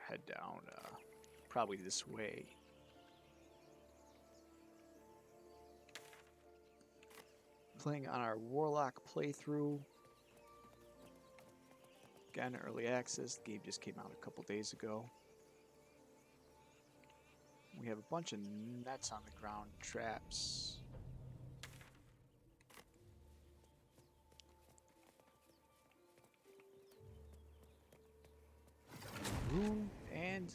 head down probably this way. Playing on our Warlock playthrough. Again, early access. The game just came out a couple days ago. We have a bunch of nets on the ground, traps. Room and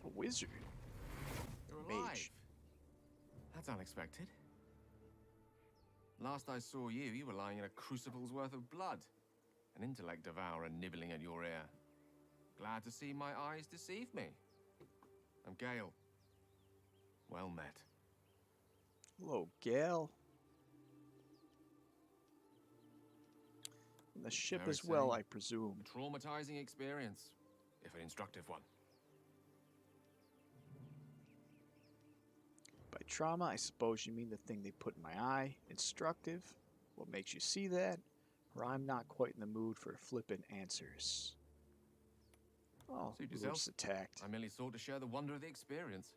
a wizard. You're Mage. alive. That's unexpected. Last I saw you, you were lying in a crucible's worth of blood. An intellect devourer nibbling at your ear. Glad to see my eyes deceive me. I'm Gale. Well met. Hello, Gale. And the ship Very as well, sane. I presume. Traumatizing experience, if an instructive one. By trauma, I suppose you mean the thing they put in my eye. Instructive? What makes you see that? Or I'm not quite in the mood for flippant answers. Oh, Suit we were yourself. just attacked. I merely sought to share the wonder of the experience.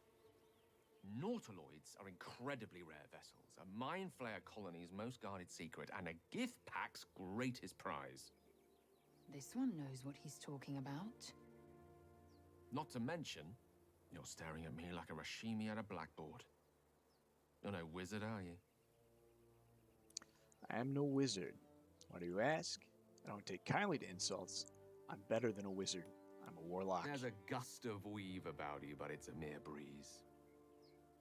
Nautiloids are incredibly rare vessels, a mind flayer colony's most guarded secret, and a gift pack's greatest prize. This one knows what he's talking about. Not to mention, you're staring at me like a Rashimi at a blackboard. You're no wizard, are you? I am no wizard. Why do you ask? I don't take kindly to insults. I'm better than a wizard. I'm a warlock. There's a gust of weave about you, but it's a mere breeze.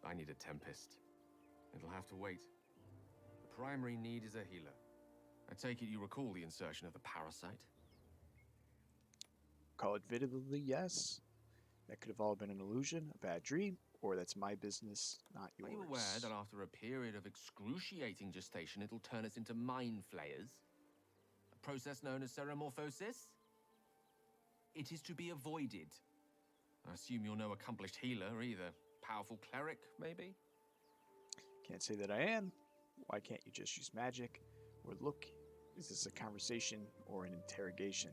I need a tempest. It'll have to wait. The primary need is a healer. I take it you recall the insertion of the parasite? Call it vividly, yes. That could have all been an illusion, a bad dream, or that's my business, not yours. Are you aware that after a period of excruciating gestation, it'll turn us into mind flayers? A process known as ceremorphosis? It is to be avoided. I assume you're no accomplished healer either. Powerful cleric, maybe? Can't say that I am. Why can't you just use magic? Or look, is this a conversation or an interrogation?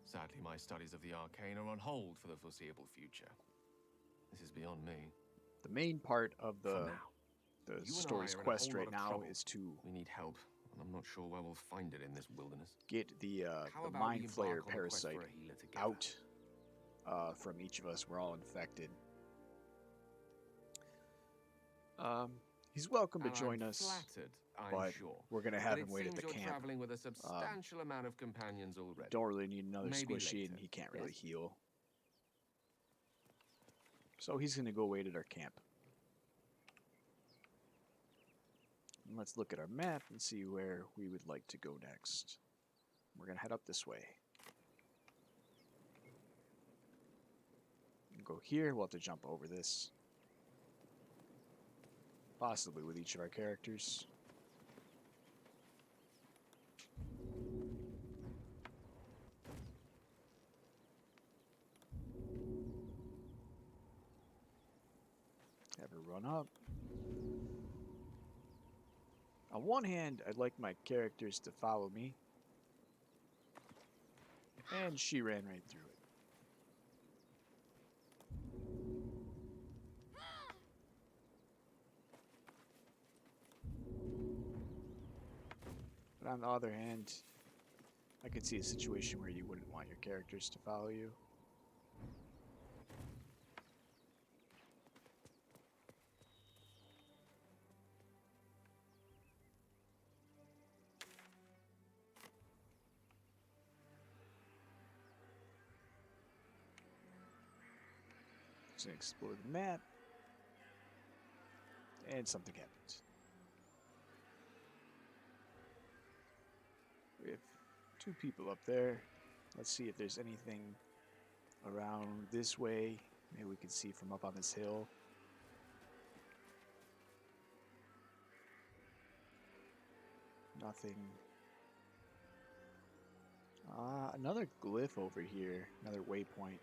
Sadly, my studies of the arcane are on hold for the foreseeable future. This is beyond me. The main part of For the now. You and story's I are in a quest whole lot right of now trouble. is to We need help, and I'm not sure where we'll find it in this wilderness. get the How about mind we flayer embark on a quest for parasite a healer together? out from each of us. We're all infected. He's welcome to And join I'm us, flattered, I'm but sure. we're gonna But have it him wait at seems the you're camp. traveling with a substantial amount of companions already. Don't really need another Maybe squishy, later, and he can't really yes? heal. So he's gonna go wait at our camp. And let's look at our map and see where we would like to go next. We're gonna head up this way. Go here, we'll have to jump over this. Possibly with each of our characters. Have her run up. On one hand, I'd like my characters to follow me. And she ran right through it. But on the other hand, I could see a situation where you wouldn't want your characters to follow you. Just explore the map. And something happens. We have two people up there. Let's see if there's anything around this way. Maybe we can see from up on this hill. Nothing. Another glyph over here. Another waypoint.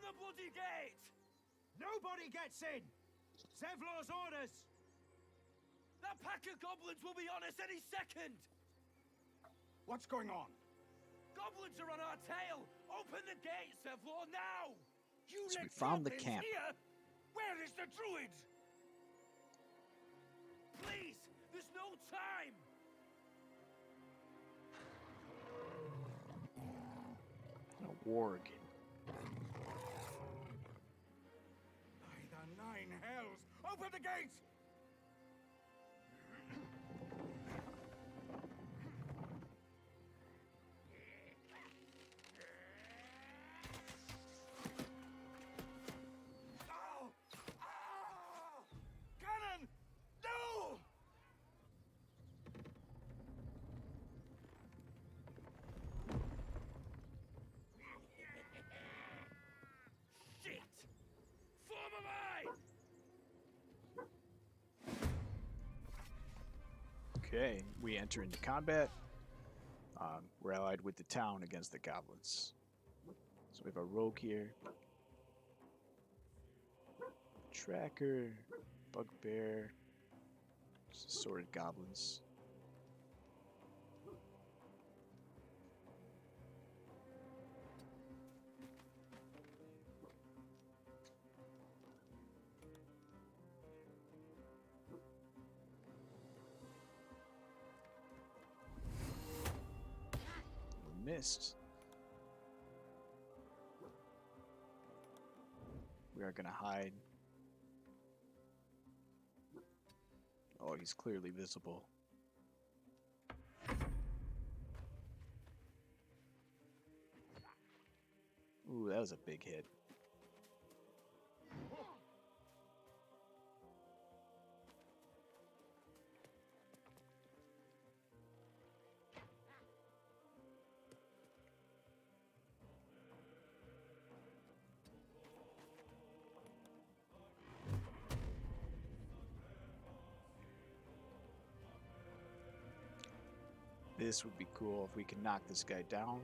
the bloody gate! Nobody gets in! Zevlor's orders! That pack of goblins will be on us any second! What's going on? Goblins are on our tail! Open the gate, Zevlor, now! You So we let found the goblins camp. here? Where is the druid? Please, there's no time! A warg. By the nine hells! Open the gate! Ow! Ah! Cannon! No! Shit! Form of eye! Okay, we enter into combat. We're allied with the town against the goblins. So we have a rogue here. Tracker, bugbear, assorted goblins. We missed. We are gonna hide. Oh, he's clearly visible. Ooh, that was a big hit. This would be cool if we can knock this guy down.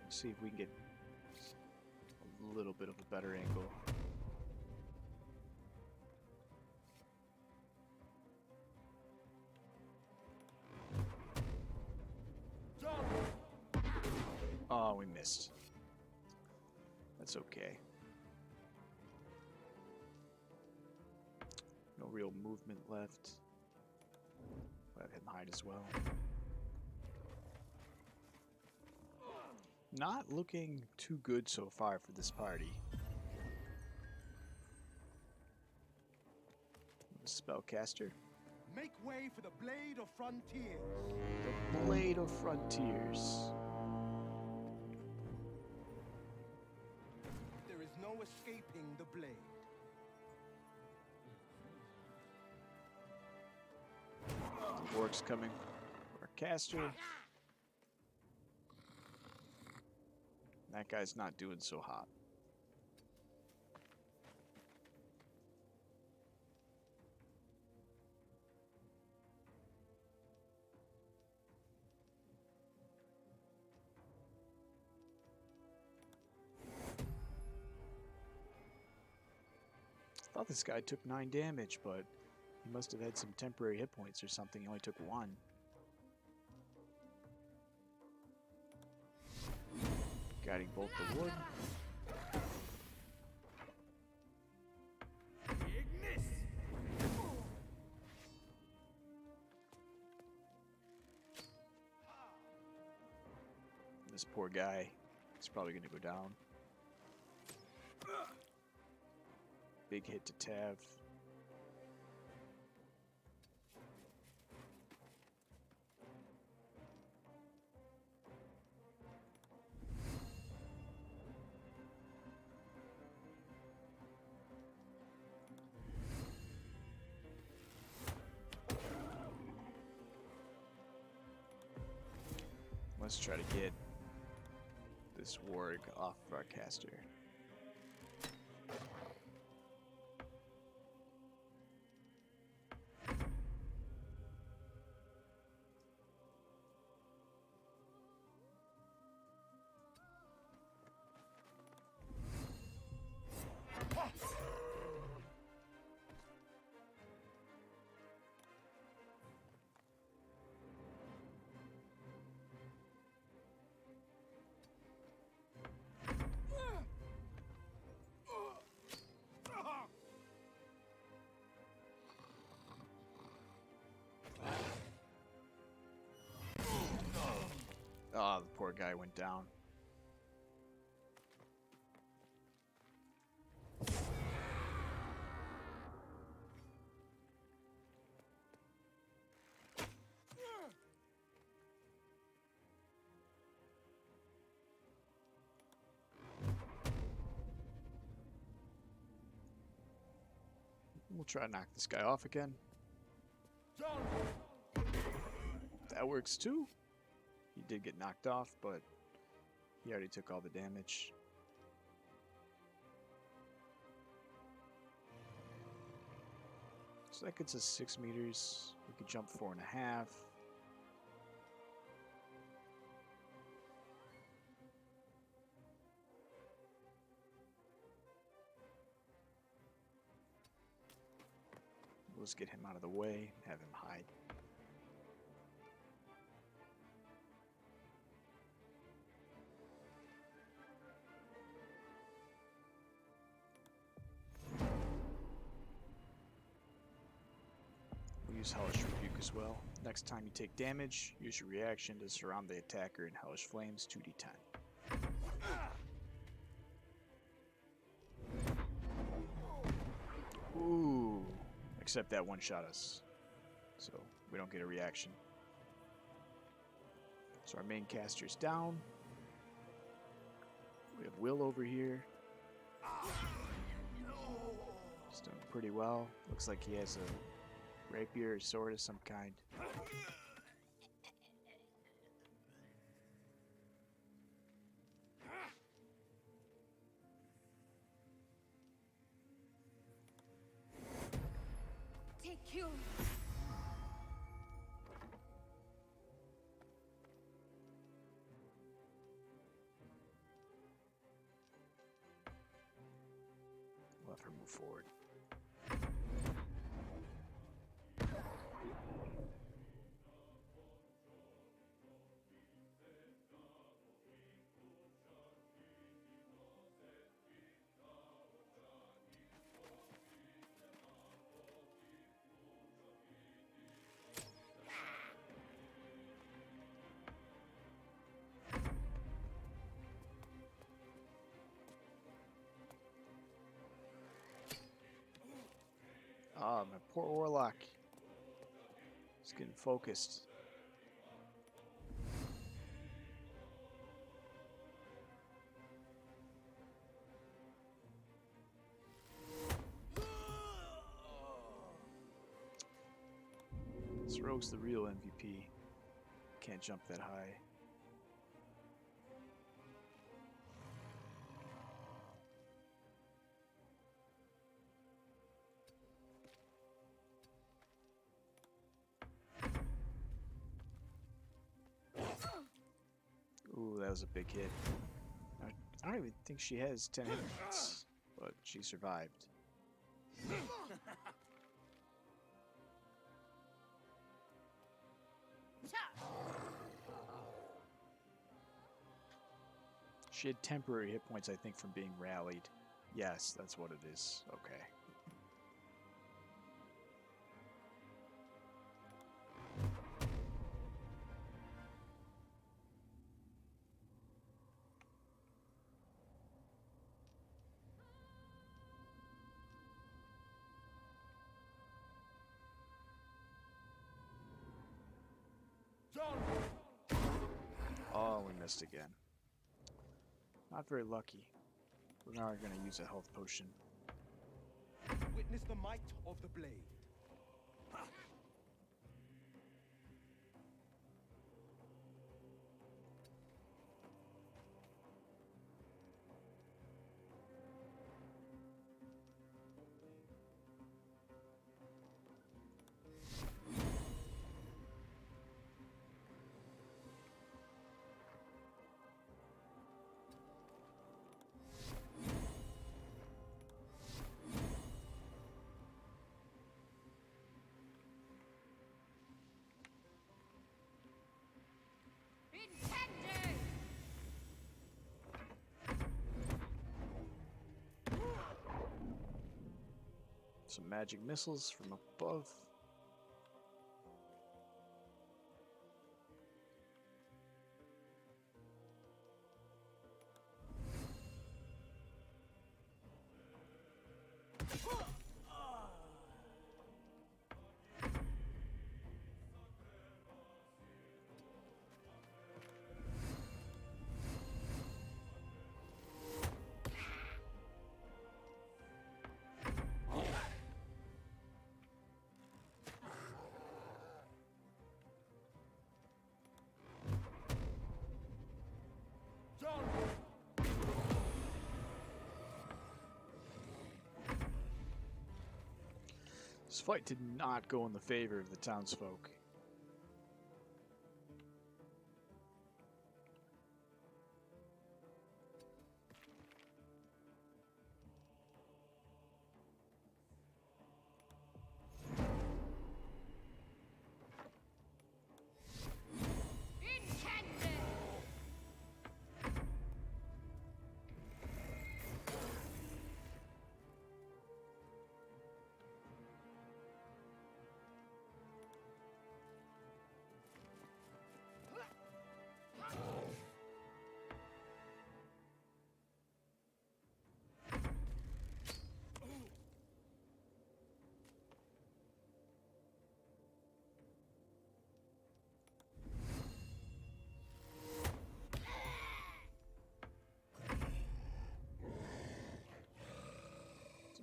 See if we can get a little bit of a better angle. Oh, we missed. That's okay. No real movement left. Let him hide as well. Not looking too good so far for this party. Spellcaster. Make way for the Blade of Frontiers. The Blade of Frontiers. There is no escaping the blade. The orc's coming. Our caster. That guy's not doing so hot. I thought this guy took 9 damage, but he must have had some temporary hit points or something. He only took 1. Guiding bolt the wood. Ignis! This poor guy is probably going to go down. Big hit to Tav. Let's try to get this warg off of our caster. poor guy went down. We'll try to knock this guy off again. That works too. He did get knocked off, but he already took all the damage. So that gets us 6 meters. We could jump 4.5. Let's get him out of the way, have him hide. We'll use Hellish Rebuke as well. Next time you take damage, use your reaction to surround the attacker in Hellish Flames 2d10. Ooh. Except that one-shot us, so we don't get a reaction. So our main caster's down. We have Will over here. He's doing pretty well. Looks like he has a rapier or sword of some kind. You. We'll have her move forward. Ah, my poor Warlock. He's getting focused. This Rogue's the real MVP. Can't jump that high. Ooh, that was a big hit. I don't even think she has 10 hit points, but she survived. She had temporary hit points, I think, from being rallied. Yes, that's what it is. Okay. Oh, we missed again. Not very lucky. We're now going to use a health potion. Witness the might of the blade. Some magic missiles from above. This fight did not go in the favor of the townsfolk.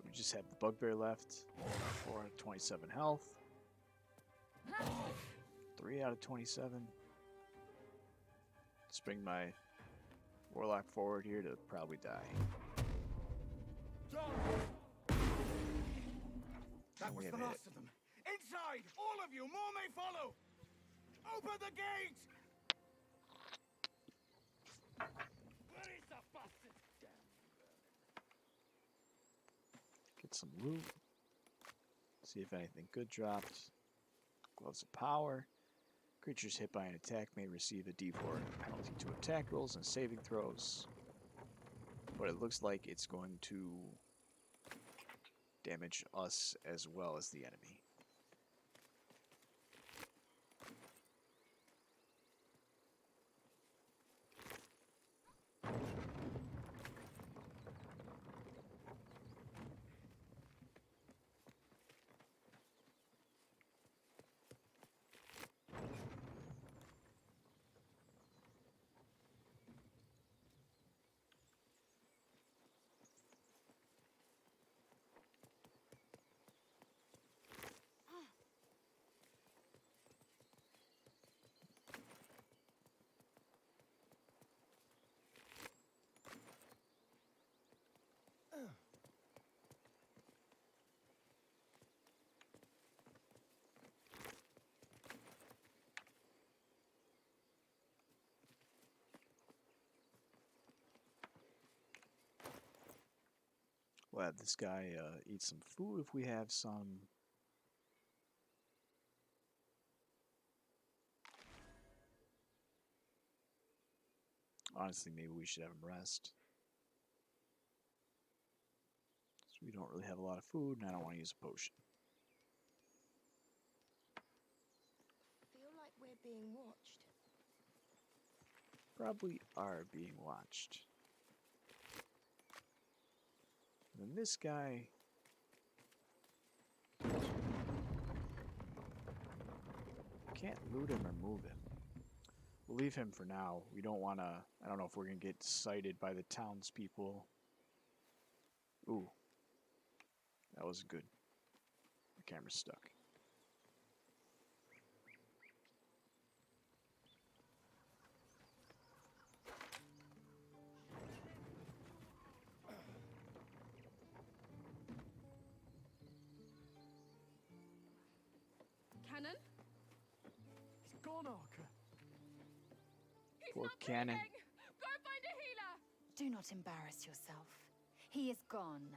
We just have the bugbear left. 4 out of 27 health. 3 out of 27. Let's bring my warlock forward here to probably die. That was the last of them. Inside! All of you! More may follow! Open the gate! Where is the bastard? Get some loot. See if anything good dropped. Gloves of power. Creatures hit by an attack may receive a d4 penalty to attack rolls and saving throws. But it looks like it's going to damage us as well as the enemy. We'll have this guy eat some food if we have some. Honestly, maybe we should have him rest. So we don't really have a lot of food, and I don't want to use a potion. Feel like we're being watched. Probably are being watched. And this guy... Can't loot him or move him. We'll leave him for now. We don't want to... I don't know if we're going to get sighted by the townspeople. Ooh. That was good. The camera's stuck. Cannon? He's gone, Archer. Poor Cannon. Go find a healer! Do not embarrass yourself. He is gone.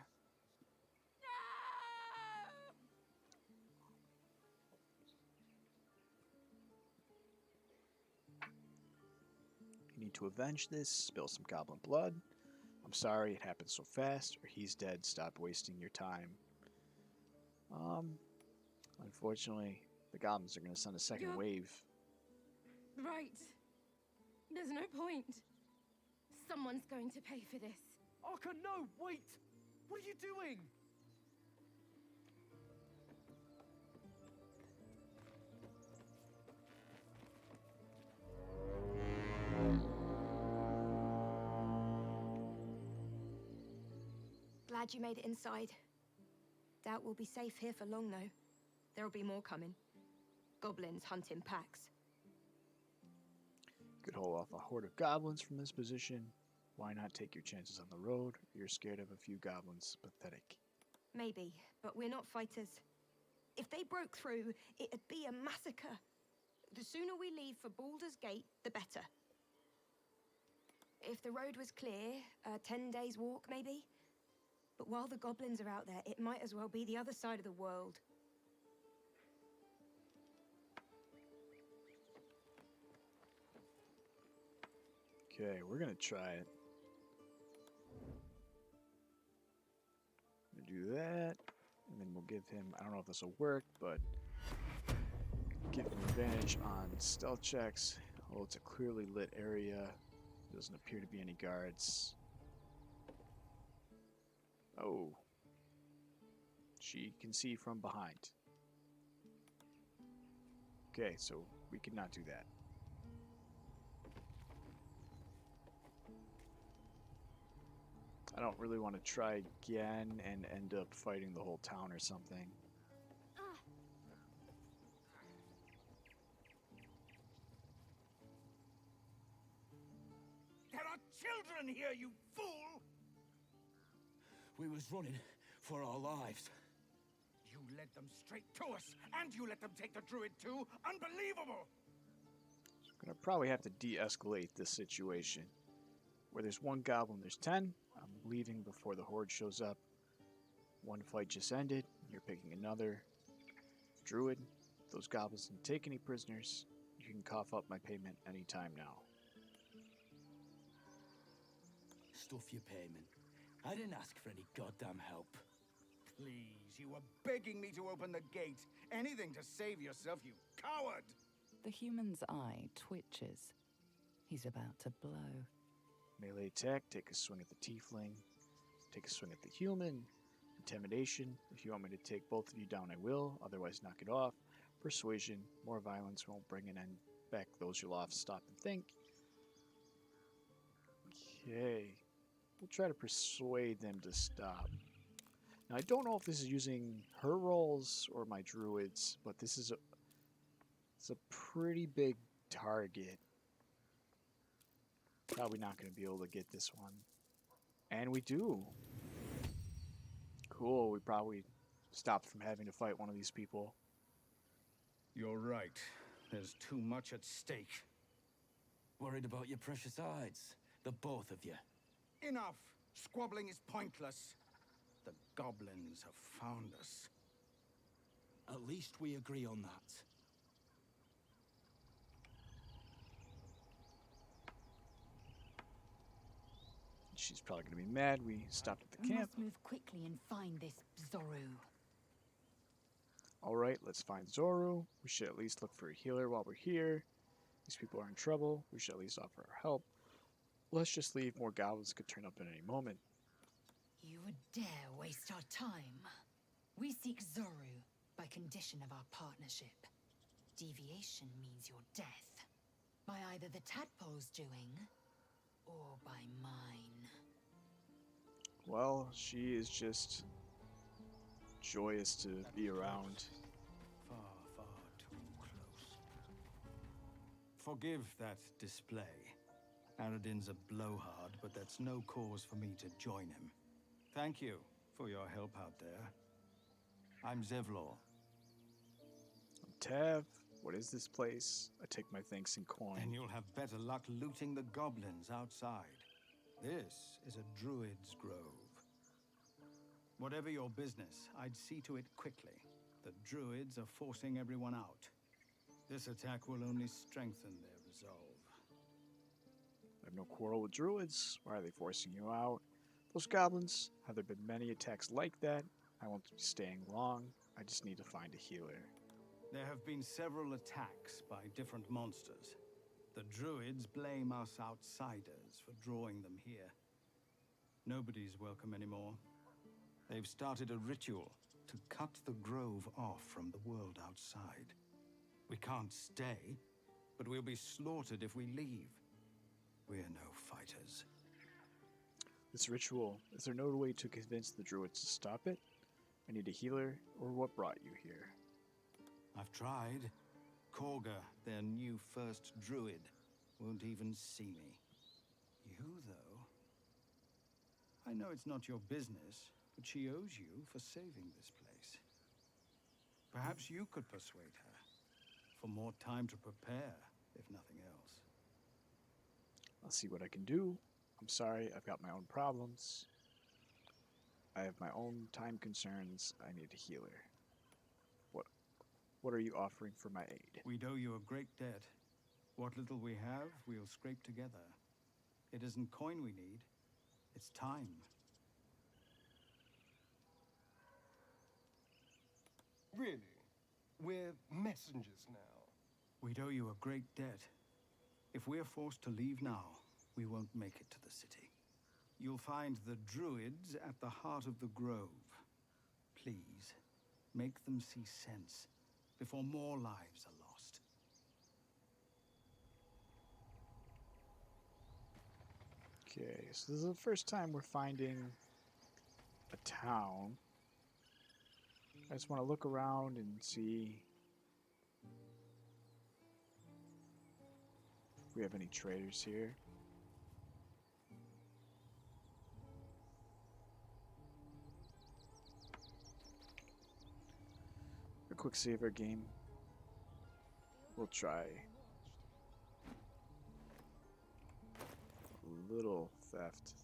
You need to avenge this, spill some goblin blood. I'm sorry it happened so fast, or he's dead. Stop wasting your time. Unfortunately, the goblins are going to send a second wave. Right. There's no point. Someone's going to pay for this. Archer, no, wait! What are you doing? Glad you made it inside. Doubt we'll be safe here for long, though. There'll be more coming. Goblins hunt in packs. Could hold off a horde of goblins from this position. Why not take your chances on the road? You're scared of a few goblins. Pathetic. Maybe, but we're not fighters. If they broke through, it'd be a massacre. The sooner we leave for Baldur's Gate, the better. If the road was clear, 10 days' walk, maybe? But while the goblins are out there, it might as well be the other side of the world. Okay, we're gonna try it. Gonna do that, and then we'll give him, I don't know if this will work, but give him advantage on stealth checks. Oh, it's a clearly lit area. Doesn't appear to be any guards. Oh. She can see from behind. Okay, so we cannot do that. I don't really want to try again and end up fighting the whole town or something. There are children here, you fool! We was running for our lives. You led them straight to us, and you let them take the druid too? Unbelievable! Gonna probably have to de-escalate this situation. Where there's one goblin, there's 10. I'm leaving before the horde shows up. One fight just ended. You're picking another. Druid, if those goblins didn't take any prisoners, you can cough up my payment anytime now. Stuff your payment. I didn't ask for any goddamn help. Please, you were begging me to open the gate. Anything to save yourself, you coward! The human's eye twitches. He's about to blow. Melee attack, take a swing at the tiefling. Take a swing at the human. Intimidation, if you want me to take both of you down I will, otherwise knock it off. Persuasion, more violence won't bring an end back those you'll off. Stop and think. Okay, we'll try to persuade them to stop. Now I don't know if this is using her rolls or my druids, but this is it's a pretty big target. Probably not going to be able to get this one. And we do. Cool, we probably stopped from having to fight one of these people. You're right. There's too much at stake. Worried about your precious hides. The both of you. Enough! Squabbling is pointless. The goblins have found us. At least we agree on that. She's probably going to be mad we stopped at the We camp. must move quickly and find this Zoru. Alright, let's find Zoru. We should at least look for a healer while we're here. These people are in trouble. We should at least offer our help. Let's just leave. More goblins could turn up at any moment. You would dare waste our time. We seek Zoru by condition of our partnership. Deviation means your death. By either the tadpole's doing, or by mine. Well, she is just joyous to be around. Far, far too close. Forgive that display. Aradin's a blowhard, but that's no cause for me to join him. Thank you for your help out there. I'm Zevlor. Tav, what is this place? I take my thanks in coin. And you'll have better luck looting the goblins outside. This is a druid's grove. Whatever your business, I'd see to it quickly. The druids are forcing everyone out. This attack will only strengthen their resolve. I have no quarrel with druids. Why are they forcing you out? Those goblins, have there been many attacks like that? I won't be staying long. I just need to find a healer. There have been several attacks by different monsters. The druids blame us outsiders for drawing them here. Nobody's welcome anymore. They've started a ritual to cut the grove off from the world outside. We can't stay, but we'll be slaughtered if we leave. We're no fighters. This ritual, is there no way to convince the druids to stop it? I need a healer, or what brought you here? I've tried. Korga, their new first druid, won't even see me. You, though? I know it's not your business, but she owes you for saving this place. Perhaps you could persuade her. For more time to prepare, if nothing else. I'll see what I can do. I'm sorry, I've got my own problems. I have my own time concerns. I need a healer. What are you offering for my aid? We'd owe you a great debt. What little we have, we'll scrape together. It isn't coin we need, it's time. Really? We're messengers now. We'd owe you a great debt. If we're forced to leave now, we won't make it to the city. You'll find the druids at the heart of the grove. Please, make them see sense before more lives are lost. Okay, so this is the first time we're finding a town. I just want to look around and see if we have any traders here. A quick save our game. We'll try a little theft.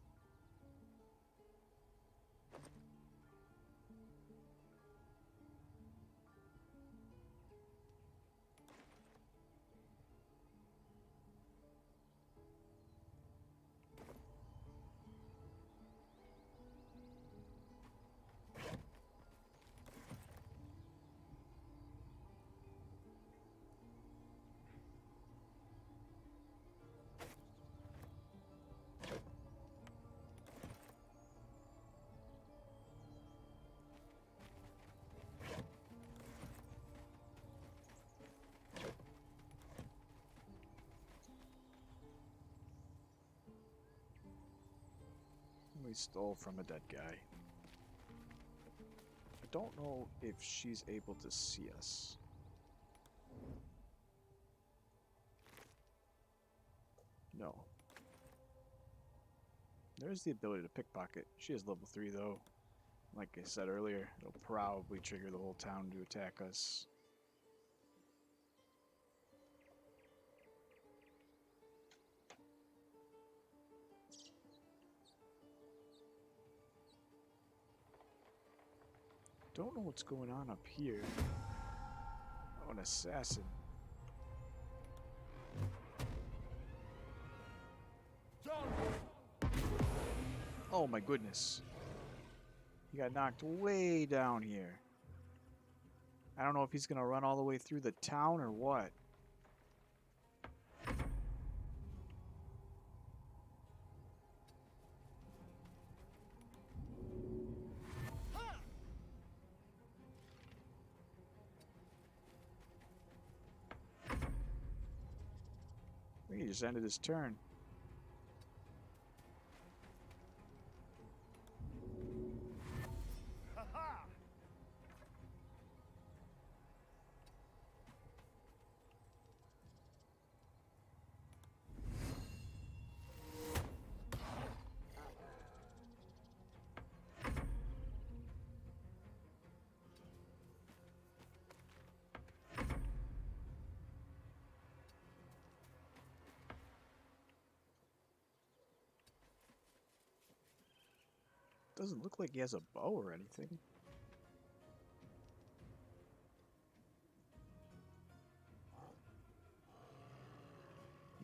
We stole from a dead guy. I don't know if she's able to see us. No. There's the ability to pickpocket. She is level 3 though. Like I said earlier, it'll probably trigger the whole town to attack us. Don't know what's going on up here. Oh, an assassin. Oh my goodness. He got knocked way down here. I don't know if he's gonna run all the way through the town or what. He just ended his turn. Doesn't look like he has a bow or anything.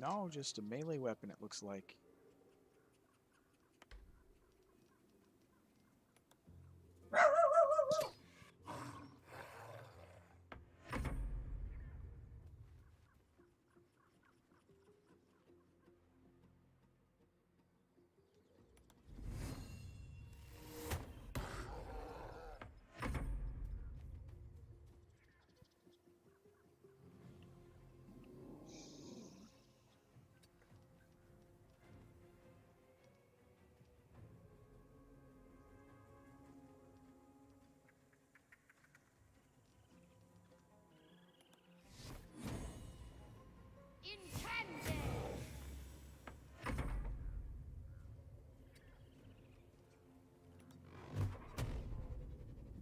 No, just a melee weapon it looks like.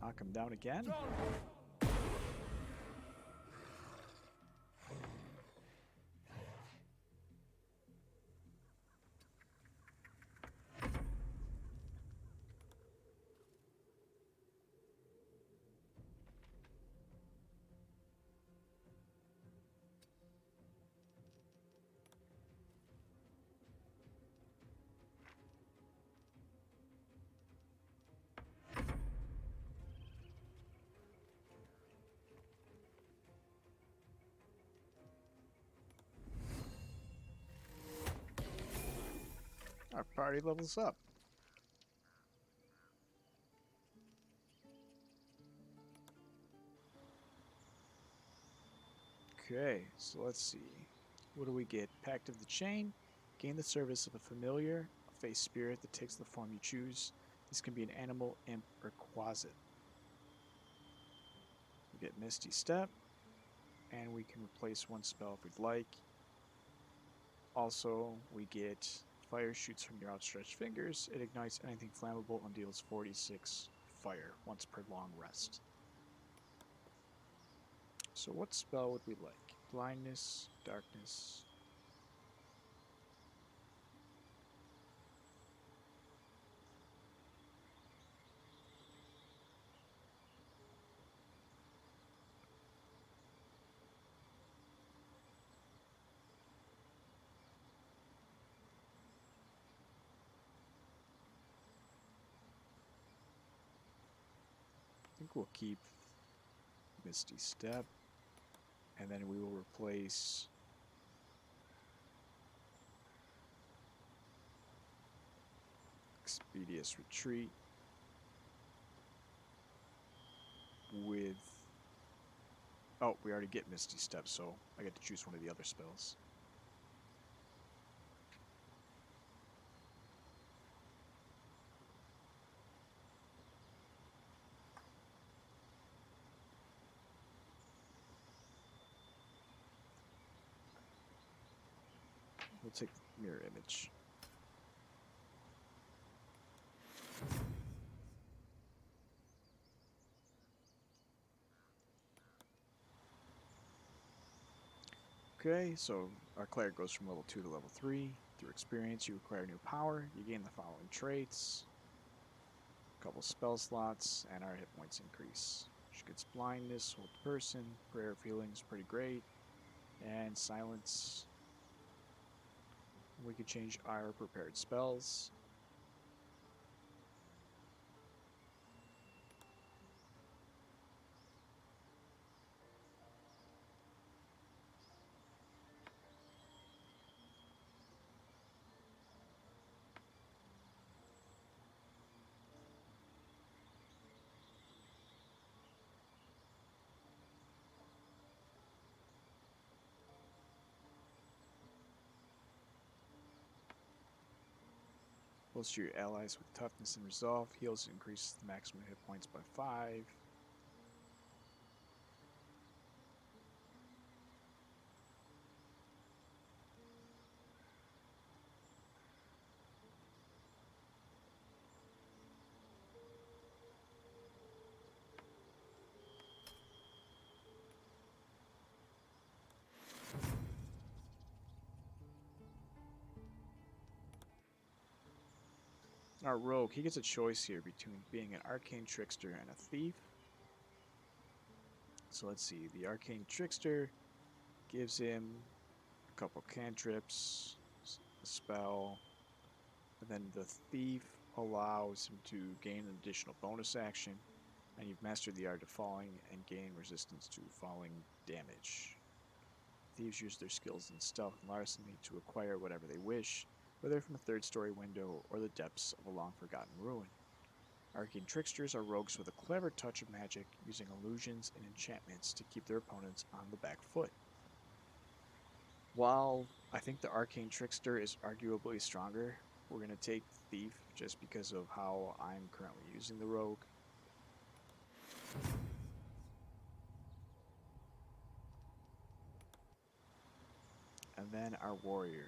Knock him down again. our party levels up. Okay, so let's see. What do we get? Pact of the Chain. Gain the service of a familiar, a face spirit that takes the form you choose. This can be an animal, imp, or quasit. We get Misty Step, and we can replace one spell if we'd like. Also, we get Fire shoots from your outstretched fingers. It ignites anything flammable and deals 46 fire once per long rest. So what spell would we like? Blindness, darkness. I think we'll keep Misty Step, and then we will replace Expeditious Retreat with... Oh, we already get Misty Step, so I get to choose one of the other spells. We'll take Mirror Image. Okay, so our cleric goes from level 2 to level 3. Through experience, you acquire new power. You gain the following traits. A couple spell slots, and our hit points increase. She gets blindness, hold the person, prayer of healing is pretty great, and silence. We could change our prepared spells. Bolster your allies with toughness and resolve. Heals increases the maximum hit points by 5. Our rogue, he gets a choice here between being an arcane trickster and a thief. So let's see, the arcane trickster gives him a couple cantrips, a spell, and then the thief allows him to gain an additional bonus action, and you've mastered the art of falling and gain resistance to falling damage. Thieves use their skills in stealth and larceny to acquire whatever they wish, whether from a third-story window or the depths of a long-forgotten ruin. Arcane tricksters are rogues with a clever touch of magic, using illusions and enchantments to keep their opponents on the back foot. While I think the arcane trickster is arguably stronger, we're going to take thief just because of how I'm currently using the rogue. And then our warrior,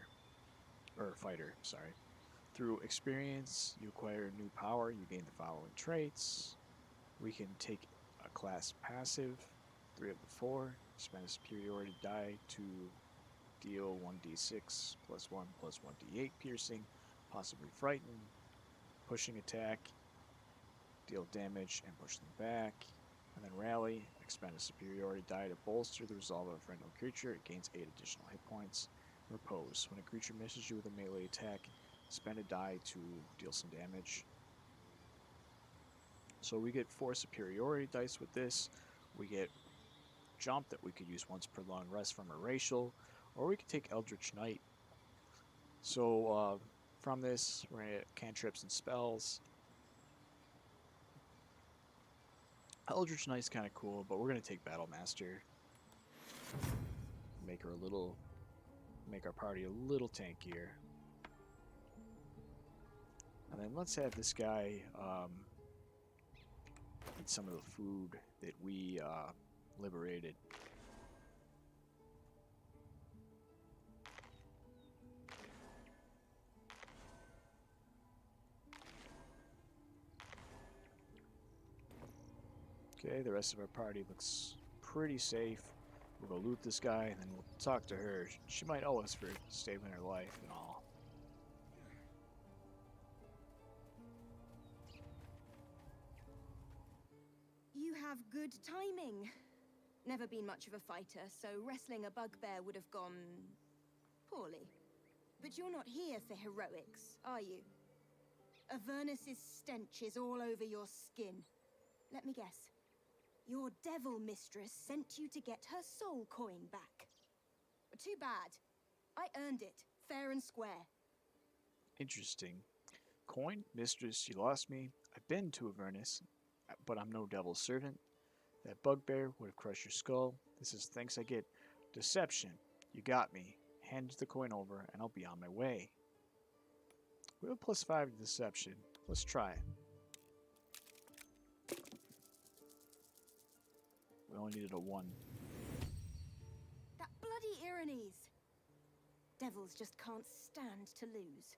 or fighter, sorry. Through experience, you acquire new power, you gain the following traits. We can take a class passive, 3 of the 4, spend a superiority die to deal 1d6 plus 1 plus 1d8 piercing, possibly frighten, pushing attack, deal damage and push them back, and then rally, expend a superiority die to bolster the resolve of a friendly creature. It gains 8 additional hit points. Repose. When a creature misses you with a melee attack, spend a die to deal some damage. So we get 4 superiority dice with this. We get jump that we could use once per long rest from a racial, or we could take Eldritch Knight. So from this. We're gonna get cantrips and spells. Eldritch Knight's kind of cool, but we're gonna take Battle Master. Make our party a little tankier. And then let's have this guy eat some of the food that we liberated. Okay, the rest of our party looks pretty safe. We'll go loot this guy, and then we'll talk to her. She might owe us for saving her life and all. You have good timing. Never been much of a fighter, so wrestling a bugbear would have gone poorly. But you're not here for heroics, are you? Avernus's stench is all over your skin. Let me guess. Your devil mistress sent you to get her soul coin back. Too bad. I earned it, fair and square. Interesting. Coin, mistress, you lost me. I've been to Avernus, but I'm no devil's servant. That bugbear would have crushed your skull. This is thanks I get. Deception. You got me. Hand the coin over, and I'll be on my way. We have +5 to deception. Let's try it. We only needed a 1. That bloody Irenes! Devils just can't stand to lose.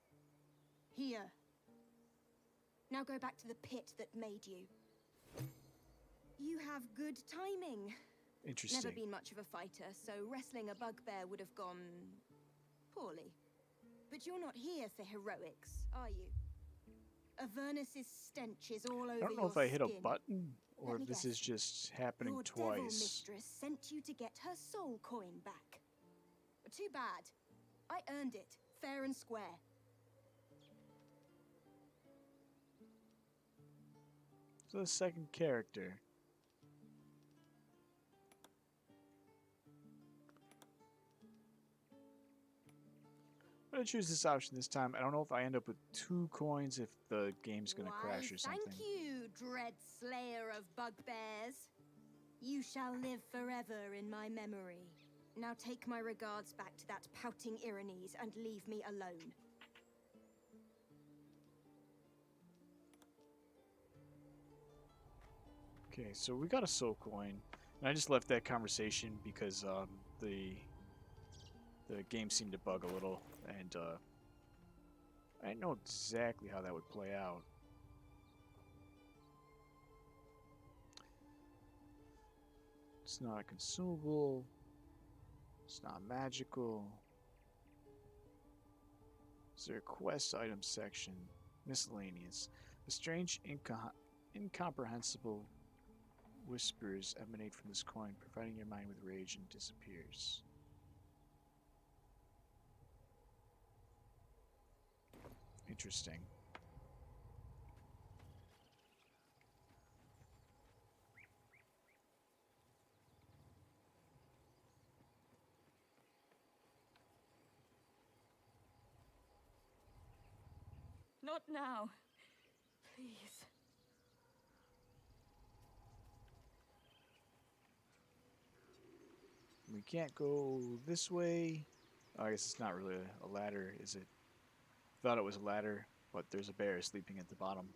Here. Now go back to the pit that made you. You have good timing. Interesting. Never been much of a fighter, so wrestling a bugbear would have gone poorly. But you're not here for heroics, are you? Avernus's stench is all over your skin. I don't know if I hit a button or Let me if this guess. is just happening Your devil twice. mistress sent you to get her soul coin back. Too bad. I earned it, fair and square. So the second character. I'm gonna choose this option this time. I don't know if I end up with 2 coins if the game's gonna crash or something. Thank you, dread slayer of bugbears. You shall live forever in my memory. Now take my regards back to that pouting Irenes and leave me alone. Okay, so we got a soul coin, and I just left that conversation because the game seemed to bug a little, and I didn't know exactly how that would play out. It's not a consumable. It's not magical. Is there a quest item section? Miscellaneous. A strange, incomprehensible whispers emanate from this coin, providing your mind with rage and disappears. Interesting. Not now. Please. We can't go this way. Oh, I guess it's not really a ladder, is it? Thought it was a ladder, but there's a bear sleeping at the bottom.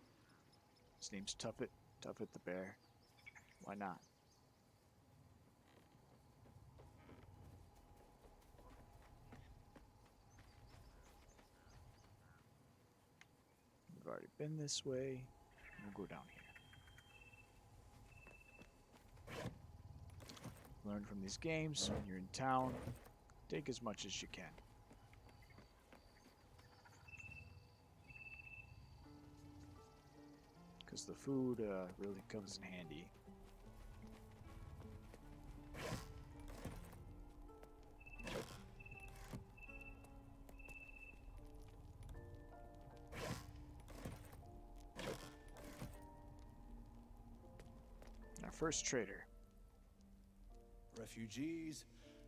His name's Tuffet. Tuffet the bear. Why not? We've already been this way. We'll go down here. Learn from these games. When you're in town, take as much as you can. Because the food really comes in handy. Our first trader. Refugees,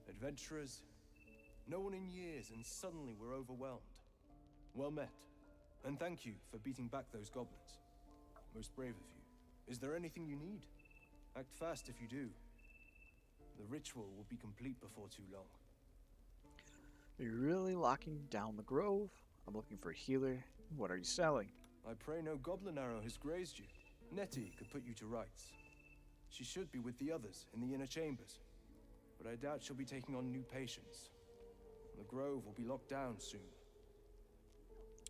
adventurers, no one in years, and suddenly we're overwhelmed. Well met, And thank you for beating back those goblins. Most brave of you. Is there anything you need? Act fast if you do. The ritual will be complete before too long. Are you really locking down the grove? I'm looking for a healer. What are you selling? I pray no goblin arrow has grazed you. Nettie could put you to rights. She should be with the others in the inner chambers. But I doubt she'll be taking on new patients. The grove will be locked down soon.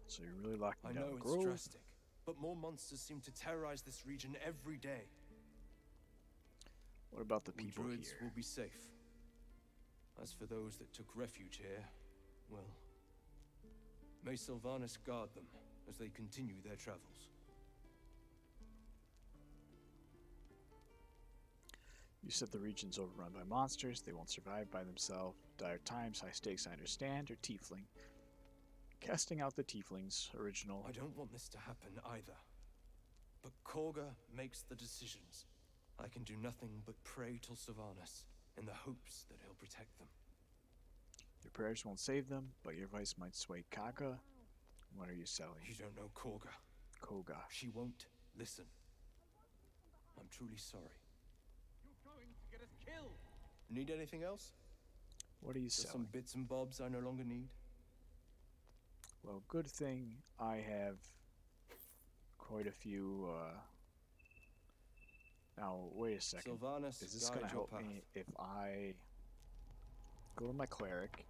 So you're really locking I down know the it's grove? drastic, but more monsters seem to terrorize this region every day. What about the We people druids here? will be safe. As for those that took refuge here, well, may Sylvanas guard them as they continue their travels. You said the region's overrun by monsters. They won't survive by themselves. Dire times, high stakes, I understand. Or tiefling. Casting out the tieflings, original. I don't want this to happen either. But Korga makes the decisions. I can do nothing but pray to Sylvanas in the hopes that he'll protect them. Your prayers won't save them, but your advice might sway Kaga. What are you selling? You don't know Korga. Koga. She won't listen. I'm truly sorry. You're going to get us killed! Need anything else? What are you There's selling? some bits and bobs I no longer need. Well, good thing I have quite a few, Now, wait a second. Sylvanas, Is this guide gonna your help path. me if I go to my cleric?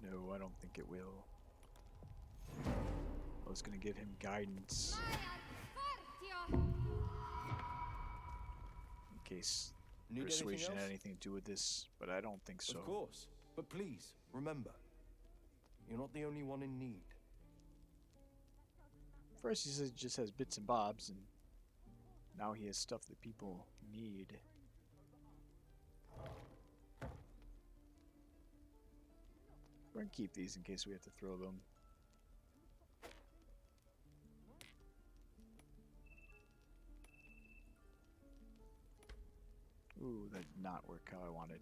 No, I don't think it will. I was gonna give him guidance in case Need anything persuasion had else? anything to do with this, but I don't think so. Of course. But please, remember, you're not the only one in need. First he says he just has bits and bobs, and now he has stuff that people need. We're gonna keep these in case we have to throw them. Ooh, that did not work how I wanted.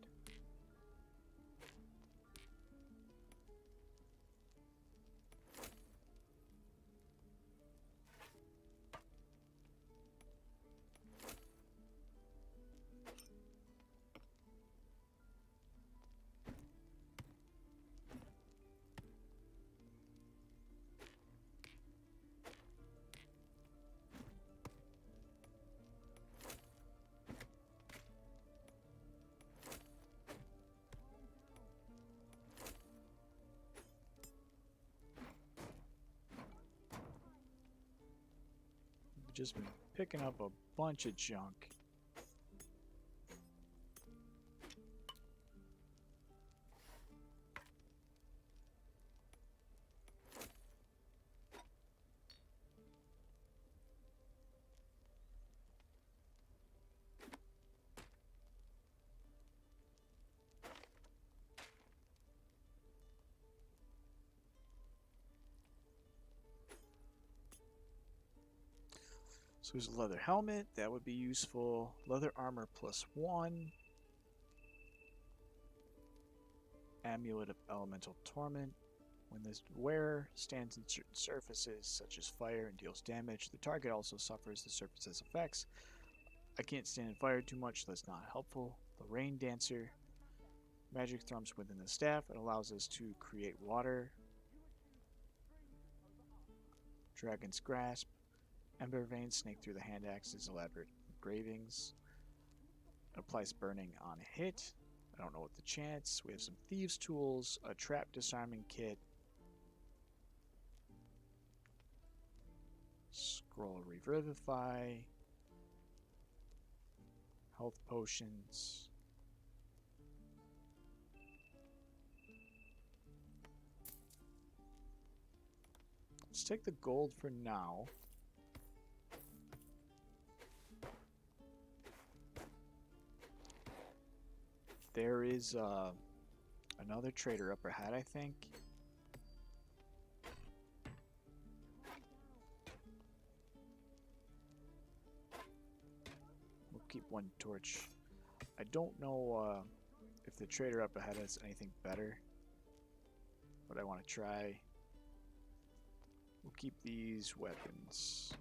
We've just been picking up a bunch of junk. So there's a leather helmet, that would be useful. Leather armor +1. Amulet of Elemental Torment. When this wearer stands in certain surfaces, such as fire, and deals damage, the target also suffers the surface's effects. I can't stand in fire too much, so that's not helpful. The Rain Dancer. Magic thrums within the staff. It allows us to create water. Dragon's Grasp. Ember Veins snake through the hand axes, elaborate engravings. Applies burning on hit. I don't know what the chance. We have some thieves' tools, a trap disarming kit. Scroll Revivify. Health potions. Let's take the gold for now. There is another trader up ahead, I think. keep one torch. I don't know if the trader up ahead has anything better, but I want to try. We'll keep these weapons,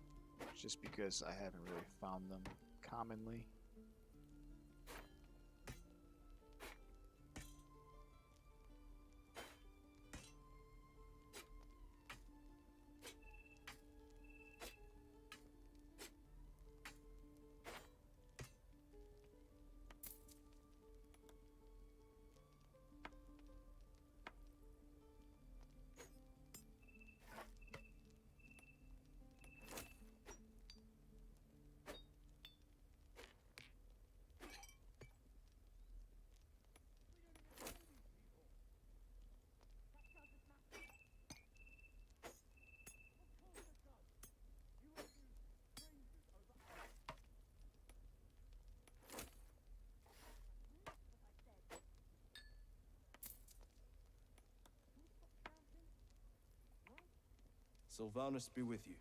just because I haven't really found them commonly. Sylvanus be with you.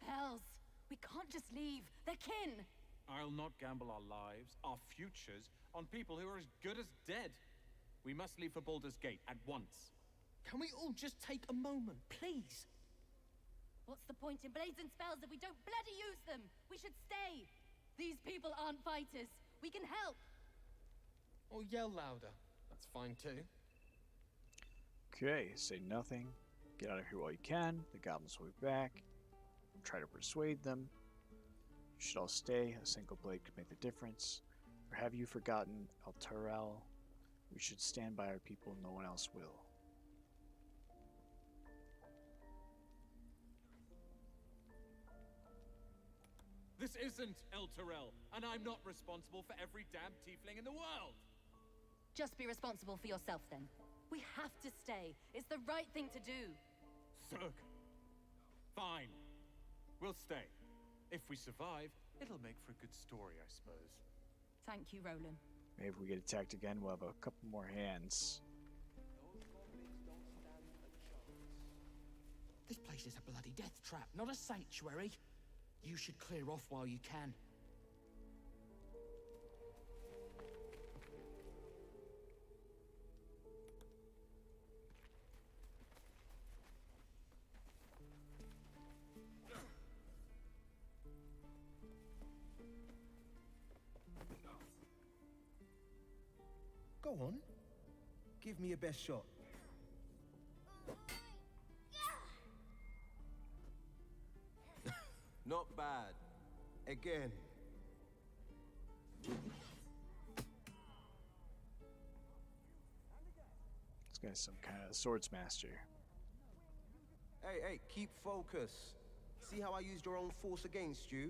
Hells, we can't just leave. They're kin. I'll not gamble our lives, our futures, on people who are as good as dead. We must leave for Baldur's Gate at once. Can we all just take a moment, please? What's the point in blades and spells if we don't bloody use them? We should stay. These people aren't fighters. We can help. Or yell louder. That's fine too. Okay, say nothing. Get out of here while you can. The goblins will be back. Try to persuade them. You should all stay. A single blade could make the difference. Or have you forgotten El Turel? We should stand by our people. No one else will. This isn't El Turel, and I'm not responsible for every damn tiefling in the world! Just be responsible for yourself then. We have to stay. It's the right thing to do. Thug. Fine. We'll stay. If we survive, it'll make for a good story, I suppose. Thank you, Roland. Maybe if we get attacked again, we'll have a couple more hands. This place is a bloody death trap, not a sanctuary. You should clear off while you can. Go on. Give me your best shot. Not bad. Again. This guy's some kind of swords master. Hey, keep focus. See how I used your own force against you?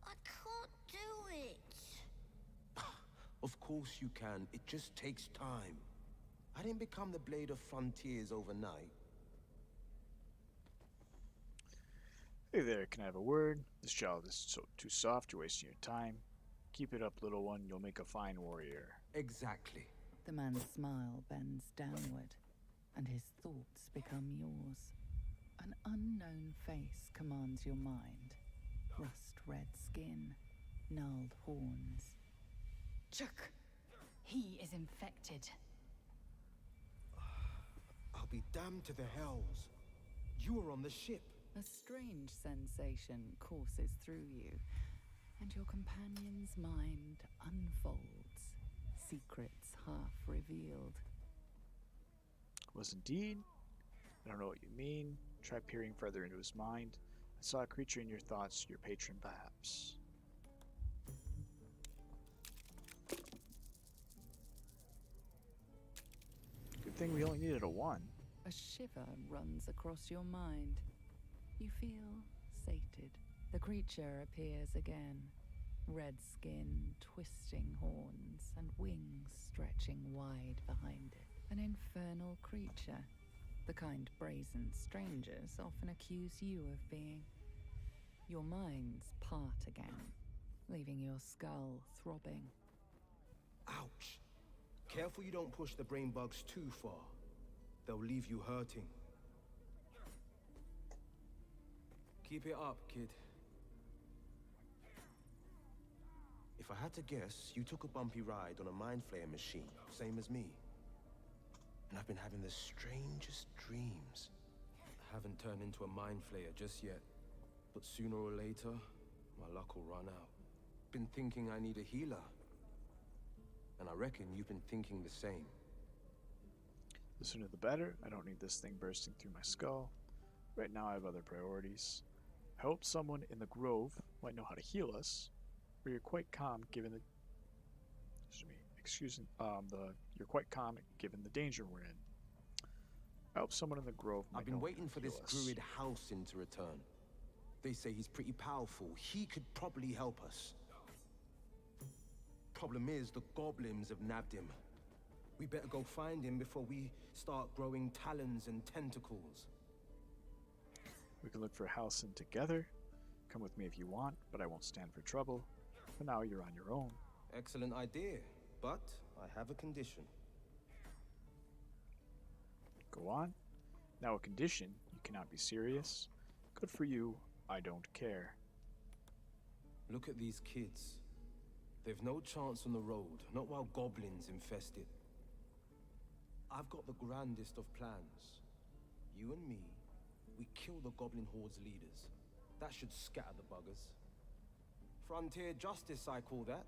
I can't do it. Of course you can. It just takes time. I didn't become the Blade of Frontiers overnight. Hey there, can I have a word? This child is too soft, you're wasting your time. Keep it up, little one, you'll make a fine warrior. Exactly. The man's smile bends downward, and his thoughts become yours. An unknown face commands your mind. Rust-red skin, gnarled horns. Chuck, he is infected. I'll be damned to the hells. You were on the ship. A strange sensation courses through you, and your companion's mind unfolds, secrets half revealed. Was indeed? I don't know what you mean. Try peering further into his mind. I saw a creature in your thoughts, your patron perhaps. Good thing we only needed a 1. A shiver runs across your mind. You feel sated. The creature appears again. Red skin, twisting horns, and wings stretching wide behind it. An infernal creature. The kind brazen strangers often accuse you of being. Your minds part again, leaving your skull throbbing. Ouch. Careful you don't push the brain bugs too far. They'll leave you hurting. Keep it up, kid. If I had to guess, you took a bumpy ride on a mind flayer machine, same as me. And I've been having the strangest dreams. I haven't turned into a mind flayer just yet. But sooner or later, my luck will run out. Been thinking I need a healer. And I reckon you've been thinking the same. The sooner the better. I don't need this thing bursting through my skull. Right now I have other priorities. I hope someone in the grove might know how to heal us. Or you're quite calm given the you're quite calm given the danger we're in. I hope someone in the grove might I've been know waiting how for to this heal us. druid Halcyon to return. They say he's pretty powerful. He could probably help us. Problem is, the goblins have nabbed him. We better go find him before we start growing talons and tentacles. We can look for Halcyon together. Come with me if you want, but I won't stand for trouble. For now, you're on your own. Excellent idea, but I have a condition. Go on. Now a condition. You cannot be serious. Good for you. I don't care. Look at these kids. They've no chance on the road, not while goblins infest it. I've got the grandest of plans. You and me, we kill the goblin horde's leaders. That should scatter the buggers. Frontier justice, I call that.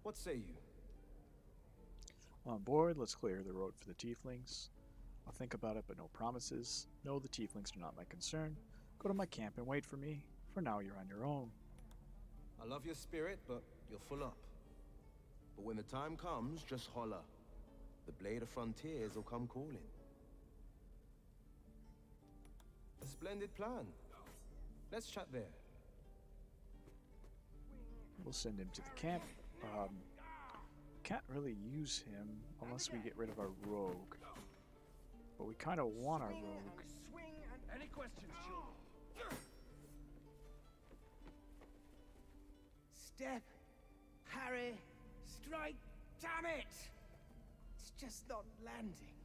What say you? On board, let's clear the road for the tieflings. I'll think about it, but no promises. No, the tieflings are not my concern. Go to my camp and wait for me. For now, you're on your own. I love your spirit, but you're full up. But when the time comes, just holler. The Blade of Frontiers will come calling. A splendid plan. Let's chat there. We'll send him to the camp. Can't really use him unless we get rid of our rogue. But we kind of want our rogue. Any questions, children? Step, parry, strike, damn it! It's just not landing.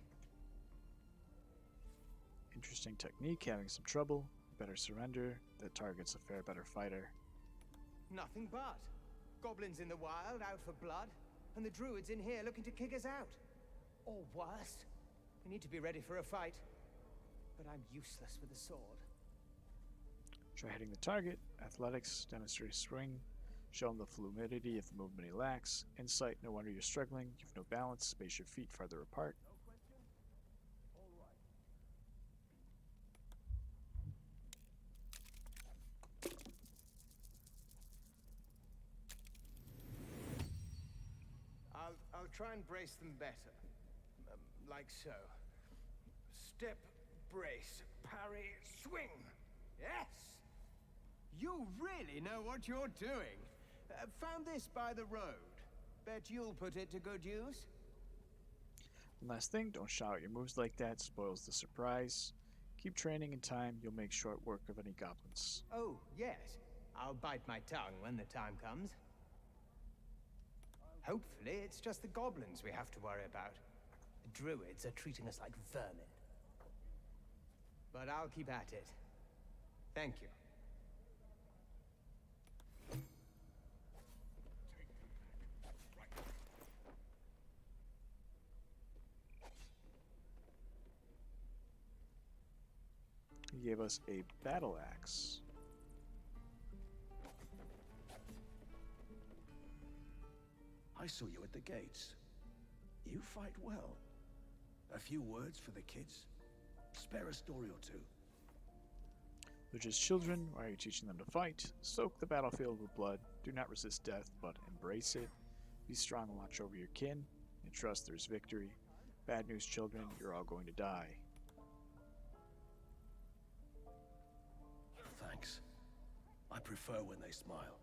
Interesting technique, having some trouble. Better surrender. The target's a fair better fighter. Nothing but. Goblins in the wild, out for blood, and the druids in here looking to kick us out. Or worse, we need to be ready for a fight. But I'm useless with a sword. Try hitting the target. Athletics, demonstrate swing. Show him the fluidity of the movement he lacks. Insight, no wonder you're struggling. You've no balance. Space your feet farther apart. I'll try and brace them better. Like so. Step, brace, parry, swing. Yes! You really know what you're doing. Found this by the road. Bet you'll put it to good use. One last thing, don't shout out your moves like that. Spoils the surprise. Keep training in time. You'll make short work of any goblins. Oh, yes. I'll bite my tongue when the time comes. Hopefully, it's just the goblins we have to worry about. The druids are treating us like vermin. But I'll keep at it. Thank you. He gave us a battle axe. I saw you at the gates. You fight well. A few words for the kids? Spare a story or two. They're just children. Why are you teaching them to fight? Soak the battlefield with blood. Do not resist death, but embrace it. Be strong and watch over your kin. And trust there's victory. Bad news, children. You're all going to die. Thanks. I prefer when they smile.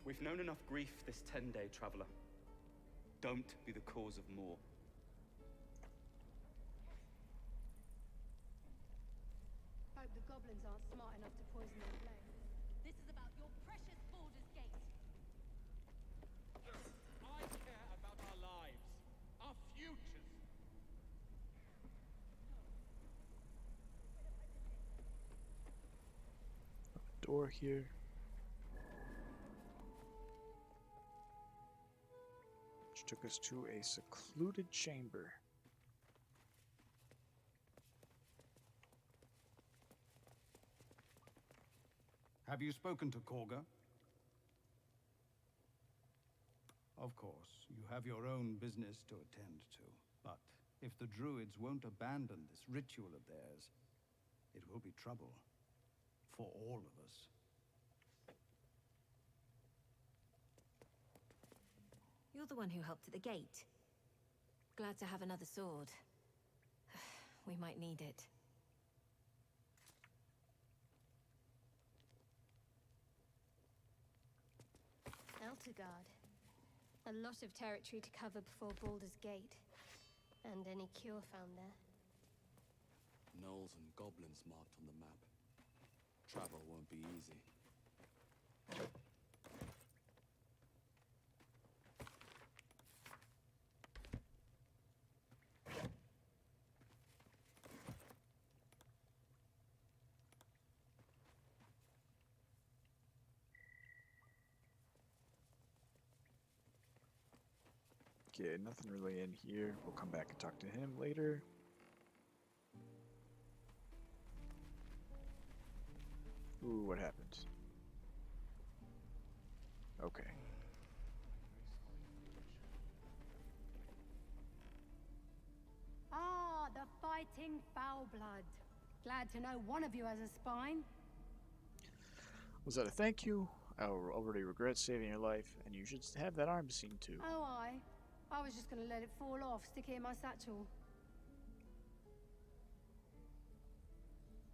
We've known enough grief this 10-day traveler. Don't be the cause of more. Hope the goblins aren't smart enough to poison their blade. This is about your precious Baldur's Gate. I care about our lives, our futures. Door here. Which took us to a secluded chamber. Have you spoken to Korga? Of course, you have your own business to attend to. But if the druids won't abandon this ritual of theirs, it will be trouble. For all of us. You're the one who helped at the gate. Glad to have another sword. We might need it. Eltergard. A lot of territory to cover before Baldur's Gate. And any cure found there. Gnolls and goblins marked on the map. Travel won't be easy. Okay, nothing really in here. We'll come back and talk to him later. Ooh, what happened? Okay. Ah, the fighting foul blood. Glad to know one of you has a spine. Was that a thank you? I already regret saving your life, and you should have that arm seen too. Oh, I was just gonna let it fall off, stick it in my satchel.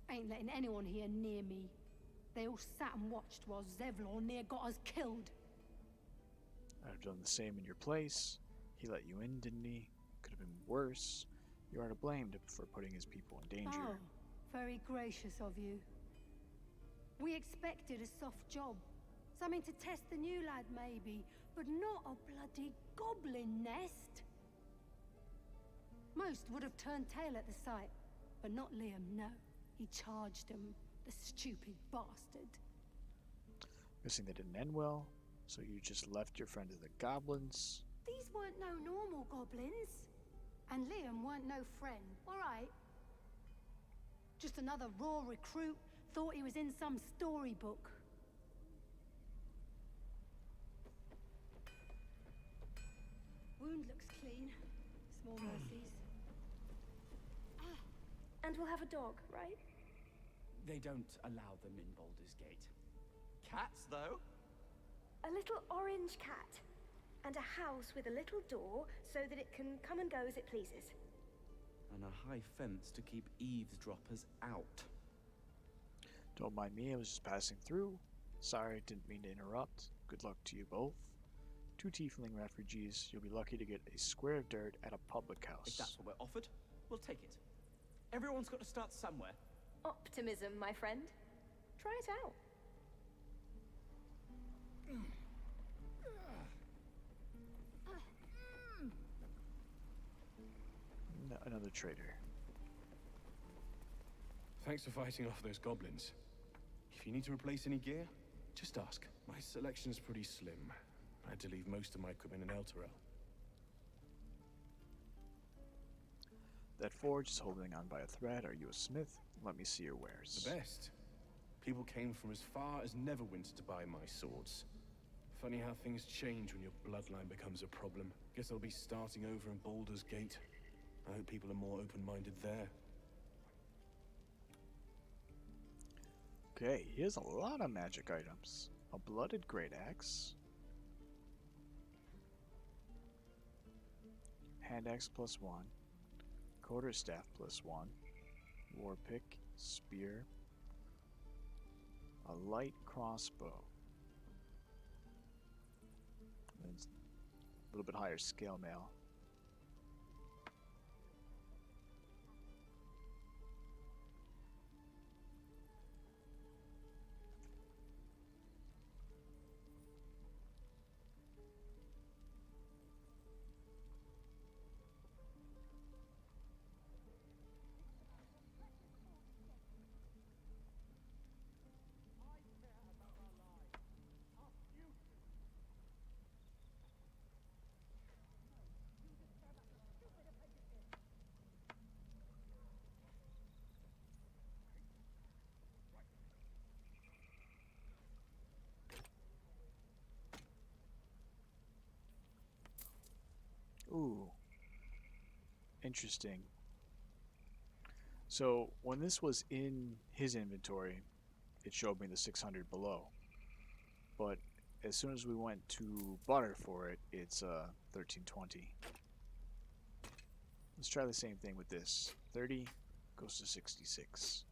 Ain't letting anyone here near me. They all sat and watched while Zevlor near got us killed. I'd have done the same in your place. He let you in, didn't he? Could have been worse. You are to blame for putting his people in danger. Oh, very gracious of you. We expected a soft job. Something to test the new lad, maybe. But not a bloody goblin nest. Most would have turned tail at the sight. But not Liam, no. He charged him, the stupid bastard. Guessing they didn't end well, so you just left your friend to the goblins. These weren't no normal goblins. And Liam weren't no friend, alright? Just another raw recruit, thought he was in some storybook. Wound looks clean. Small mercies. And we'll have a dog, right? They don't allow them in Baldur's Gate. Cats, though? A little orange cat. And a house with a little door so that it can come and go as it pleases. And a high fence to keep eavesdroppers out. Don't mind me, I was just passing through. Sorry, didn't mean to interrupt. Good luck to you both. 2 tiefling refugees, you'll be lucky to get a square of dirt at a public house. If that's what we're offered, we'll take it. Everyone's got to start somewhere. Optimism, my friend. Try it out. Another traitor. Thanks for fighting off those goblins. If you need to replace any gear, just ask. My selection's pretty slim. I had to leave most of my equipment in Elturel. That forge is holding on by a thread. Are you a smith? Let me see your wares. The best. People came from as far as Neverwinter to buy my swords. Funny how things change when your bloodline becomes a problem. Guess I'll be starting over in Baldur's Gate. I hope people are more open-minded there. Okay, here's a lot of magic items. A blooded great axe. Hand axe +1. Quarterstaff +1. War pick, spear. A light crossbow. And a little bit higher scale mail. Ooh. Interesting. So, when this was in his inventory, it showed me the 600 below. But as soon as we went to butter for it, it's 1320. Let's try the same thing with this. 30 goes to 66.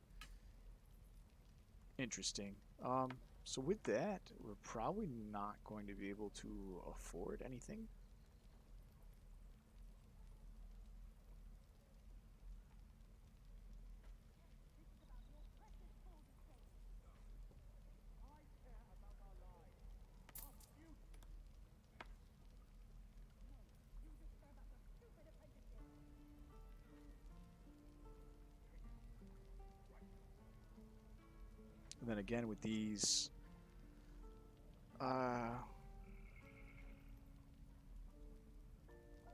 Interesting. So with that, we're probably not going to be able to afford anything. And then again with these, I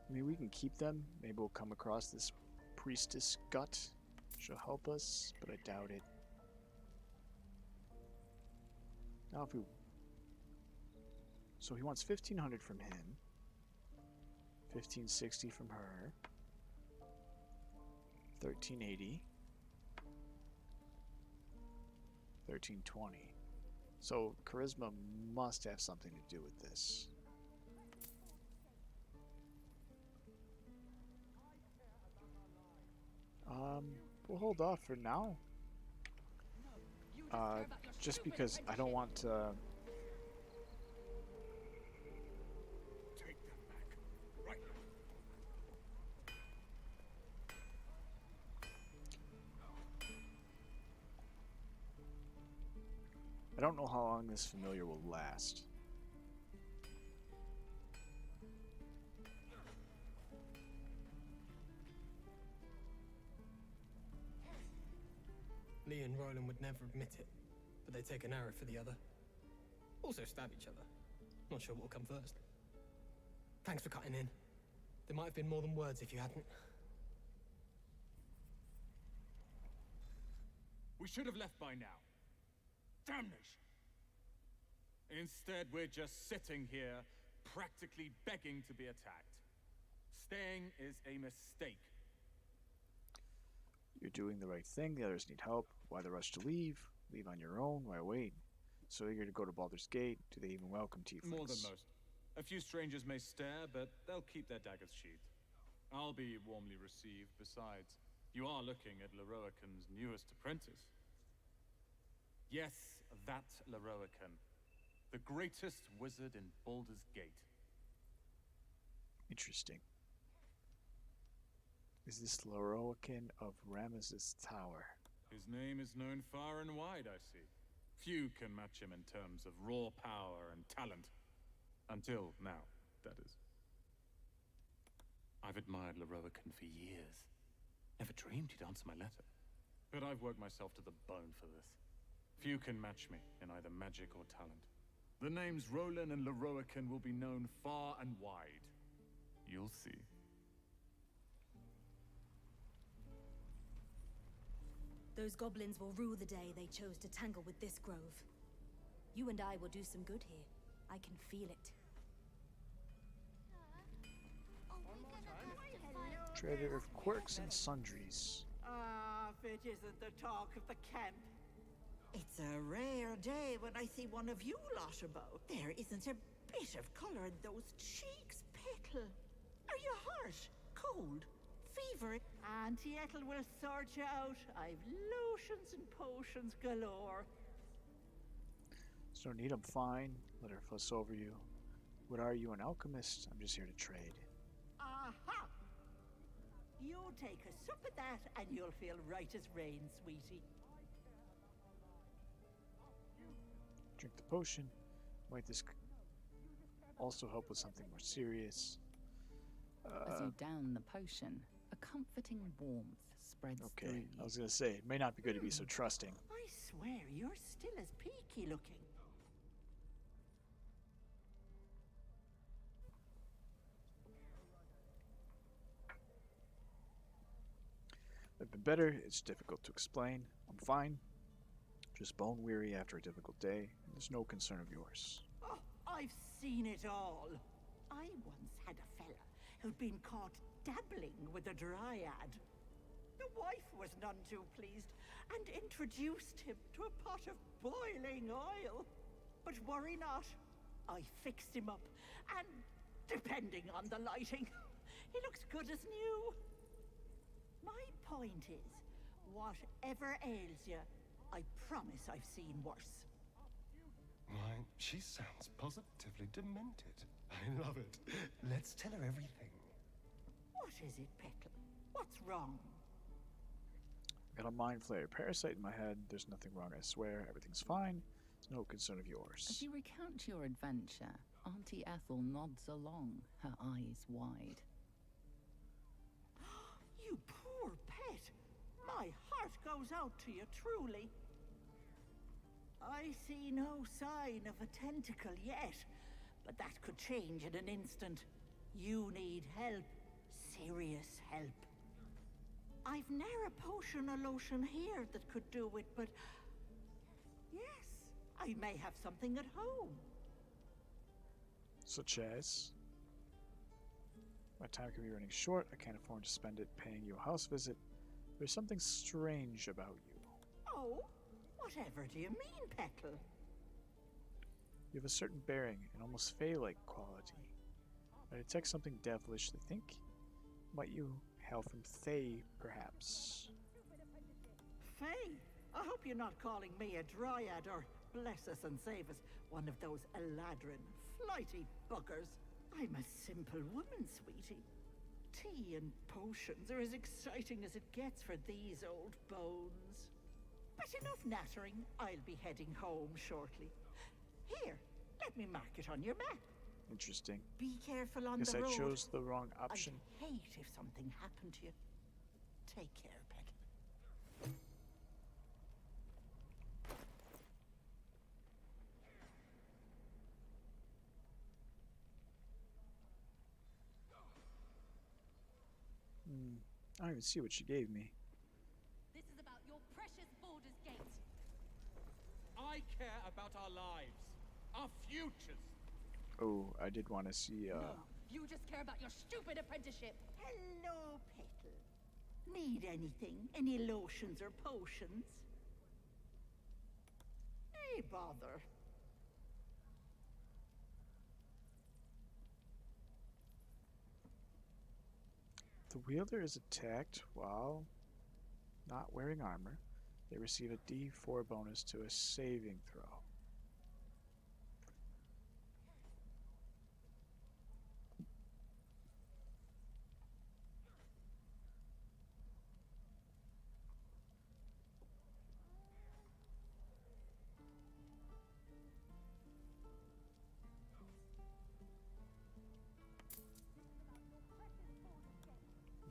mean, we can keep them. Maybe we'll come across this priestess gut. She'll help us, but I doubt it. Now if we... So he wants 1,500 from him. 1,560 from her. 1,380. 1,320. So charisma must have something to do with this. We'll hold off for now. Just because I don't want to... Take them back. Right. I don't know how long this familiar will last. Lee and Roland would never admit it, but they take an arrow for the other. Also stab each other. Not sure what'll come first. Thanks for cutting in. There might have been more than words if you hadn't. We should have left by now. Damnation! Instead, we're just sitting here, practically begging to be attacked. Staying is a mistake. You're doing the right thing. The others need help. Why the rush to leave? Leave on your own. Why wait? So eager to go to Baldur's Gate. Do they even welcome tieflings? More than most. A few strangers may stare, but they'll keep their daggers sheathed. I'll be warmly received. Besides, you are looking at Leroican's newest apprentice. Yes, that Leroican. The greatest wizard in Baldur's Gate. Interesting. Is this Leroican of Ramesses Tower? His name is known far and wide, I see. Few can match him in terms of raw power and talent. Until now, that is. I've admired Leroican for years. Never dreamed he'd answer my letter. But I've worked myself to the bone for this. Few can match me in either magic or talent. The names Roland and Leroican will be known far and wide. You'll see. Those goblins will rue the day they chose to tangle with this grove. You and I will do some good here. I can feel it. Trader of quirks and sundries. Ah, if it isn't the talk of the camp. It's a rare day when I see one of you lot about. There isn't a bit of color in those cheeks, Petal. Are you hurt? Cold? Fever? Auntie Ethel will sort you out. I've lotions and potions galore. So don't need, I'm fine. Let her fuss over you. What are you, an alchemist? I'm just here to trade. Aha! You take a sup of that and you'll feel right as rain, sweetie. Drink the potion. Might this also help with something more serious? As you down the potion, a comforting warmth spreads through Okay, you. I was gonna say, it may not be good to be so trusting. I swear you're still as peaky looking. I've been better, it's difficult to explain. I'm fine. Just bone weary after a difficult day. There's no concern of yours. Oh, I've seen it all. I once had a fella who'd been caught dabbling with a dryad. The wife was none too pleased and introduced him to a pot of boiling oil. But worry not, I fixed him up, and depending on the lighting, he looks good as new. My point is, whatever ails you, I promise I've seen worse. Why, she sounds positively demented. I love it. Let's tell her everything. What is it, Petal? What's wrong? Got a mind flare parasite in my head. There's nothing wrong, I swear. Everything's fine. It's no concern of yours. As you recount your adventure, Auntie Ethel nods along, her eyes wide. You poor pet. My heart goes out to you, truly. I see no sign of a tentacle yet, but that could change in an instant. You need help. Serious help. I've ne'er a potion or lotion here that could do it, but... yes, I may have something at home. Such as... My time could be running short. I can't afford to spend it paying you a house visit. There's something strange about you. Oh? Whatever do you mean, Petal? You have a certain bearing, an almost fey-like quality. I detect something devilish. I think might you hail from Thay, perhaps? Faye, I hope you're not calling me a dryad or, bless us and save us, one of those Eladrin, flighty buggers. I'm a simple woman, sweetie. Tea and potions are as exciting as it gets for these old bones. But enough nattering. I'll be heading home shortly. Here, let me mark it on your map. Interesting. Be careful on Guess the road. I chose the wrong option. I'd hate if something happened to you. Take care, Petal. I don't even see what she gave me. This is about your precious Baldur's Gate. I care about our lives, our futures. Oh, I did want to see, No, you just care about your stupid apprenticeship. Hello, Petal. Need anything? Any lotions or potions? Hey, bother. The wielder is attacked while not wearing armor. They receive a D4 bonus to a saving throw.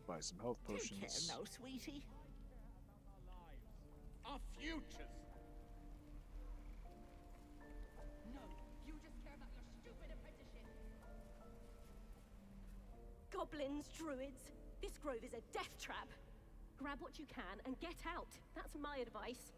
Buy some health potions. Take care now, sweetie. Our futures. No, you just care about your stupid apprenticeship. Goblins, druids. This grove is a death trap. Grab what you can and get out. That's my advice.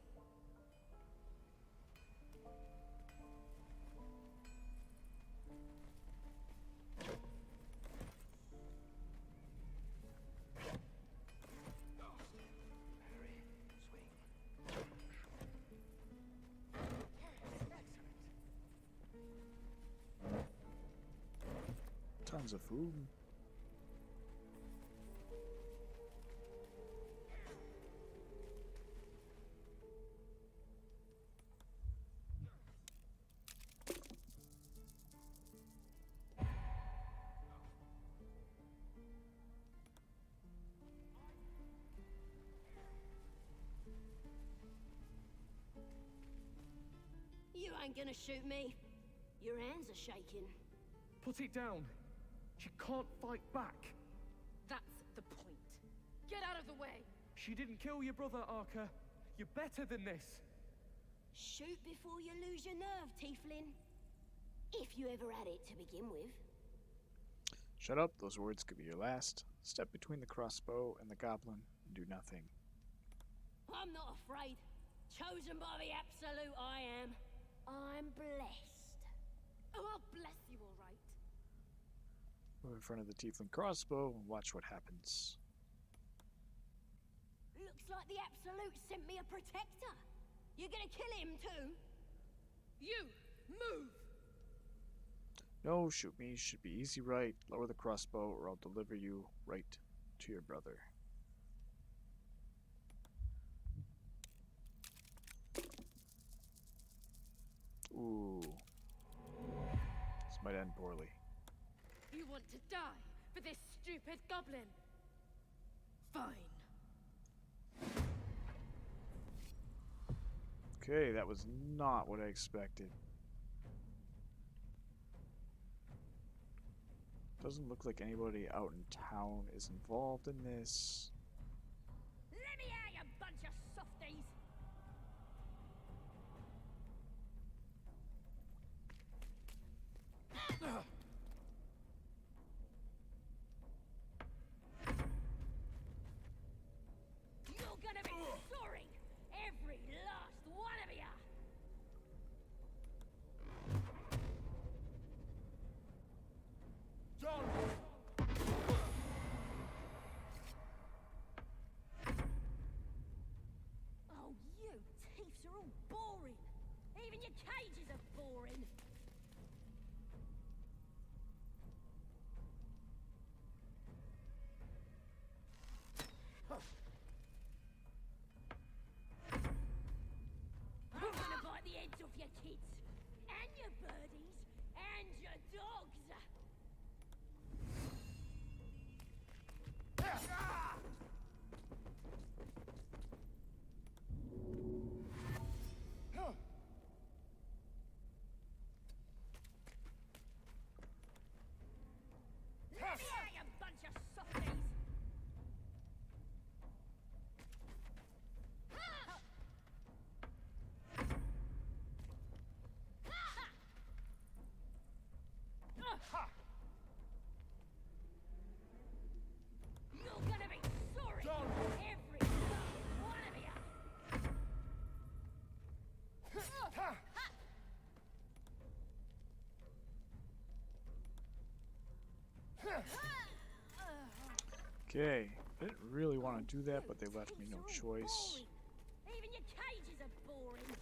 tons of food. You ain't gonna shoot me. Your hands are shaking. Put it down. She can't fight back. That's the point. Get out of the way. She didn't kill your brother, Arca. You're better than this. Shoot before you lose your nerve, Tiefling. If you ever had it to begin with. Shut up, those words could be your last. Step between the crossbow and the goblin and do nothing. I'm not afraid. Chosen by the Absolute, I am. I'm blessed. Oh, I'll bless you, all right. Move in front of the tiefling crossbow and watch what happens. Looks like the Absolute sent me a protector. You gonna kill him too? You, move! No, shoot me. Should be easy, right? Lower the crossbow or I'll deliver you right to your brother. Ooh. This might end poorly. You want to die for this stupid goblin? Fine. Okay, that was not what I expected. Doesn't look like anybody out in town is involved in this. Let me out, you bunch of softies! You're gonna be sorry! Every last one of you! John! Oh, you thieves are all boring! Even your cages are boring! I'm gonna bite the heads off your kids, and your birdies, and your dogs! Let me out, you bunch of softies! You're gonna be sorry! Every last one of you! Okay, I didn't really want to do that, but they left me no choice. Boring. Even your cages are boring.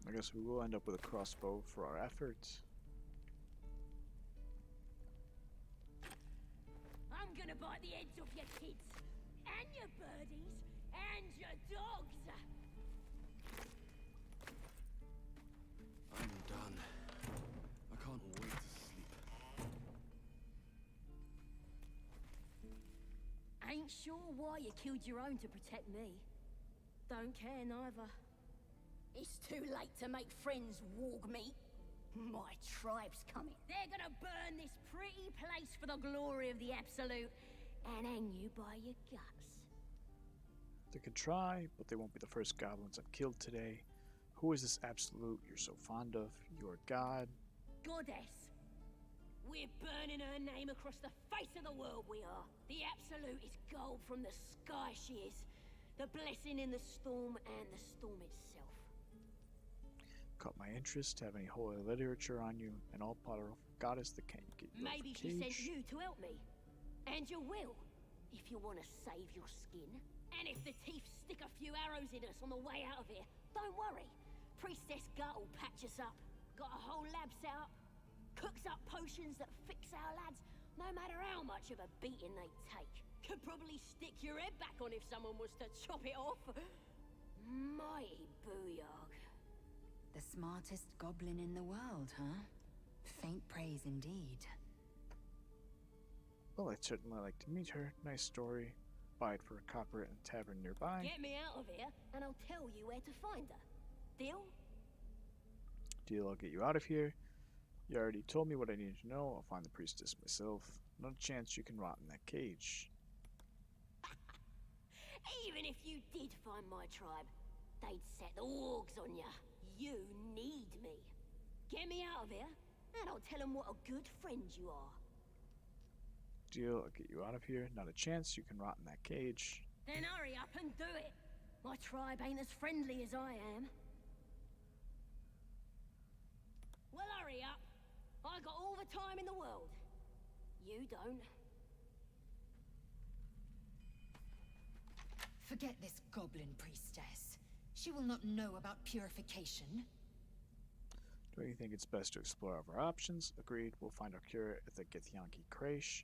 I guess we will end up with a crossbow for our efforts. I'm gonna bite the heads off your kids, and your birdies, and your dogs! I'm done. I can't wait to sleep. Ain't sure why you killed your own to protect me. Don't care neither. It's too late to make friends, warg meat. My tribe's coming. They're gonna burn this pretty place for the glory of the Absolute and hang you by your guts. They could try, but they won't be the first goblins I've killed today. Who is this Absolute you're so fond of? Your god? Goddess. We're burning her name across the face of the world, we are. The Absolute is gold from the sky, she is. The blessing in the storm and the storm itself. Caught my interest, have any holy literature on you, and all powerful goddess that can't get you out of Maybe the she sent cage. you to help me. And you will, if you want to save your skin. And if the Teeth stick a few arrows in us on the way out of here, don't worry. Priestess Gut will patch us up. Got a whole lab set up. Cooks up potions that fix our lads, no matter how much of a beating they take. Could probably stick your head back on if someone was to chop it off. Mighty booyog. The smartest goblin in the world, huh? Faint praise indeed. Well, I'd certainly like to meet her. Nice story. Buy it for a copper at a tavern nearby. Get me out of here, and I'll tell you where to find her. Deal? Deal, I'll get you out of here. You already told me what I needed to know. I'll find the priestess myself. Not a chance you can rot in that cage. Even if you did find my tribe, they'd set the wargs on ya. You need me. Get me out of here, and I'll tell them what a good friend you are. Deal, I'll get you out of here. Not a chance you can rot in that cage. Then hurry up and do it. My tribe ain't as friendly as I am. Well, hurry up. I got all the time in the world. You don't. Forget this goblin priestess. She will not know about purification. Do you think it's best to explore other options? Agreed. We'll find our cure at the Githyanki Kresh.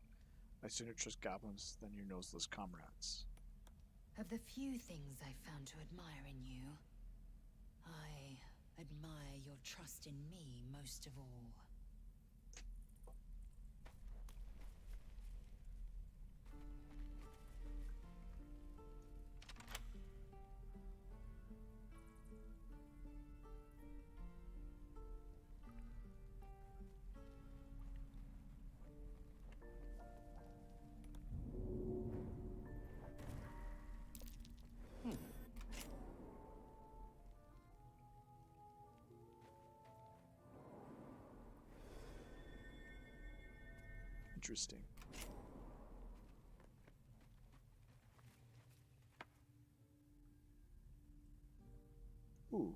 I sooner trust goblins than your noseless comrades. Of the few things I've found to admire in you, I admire your trust in me most of all. Interesting. Ooh.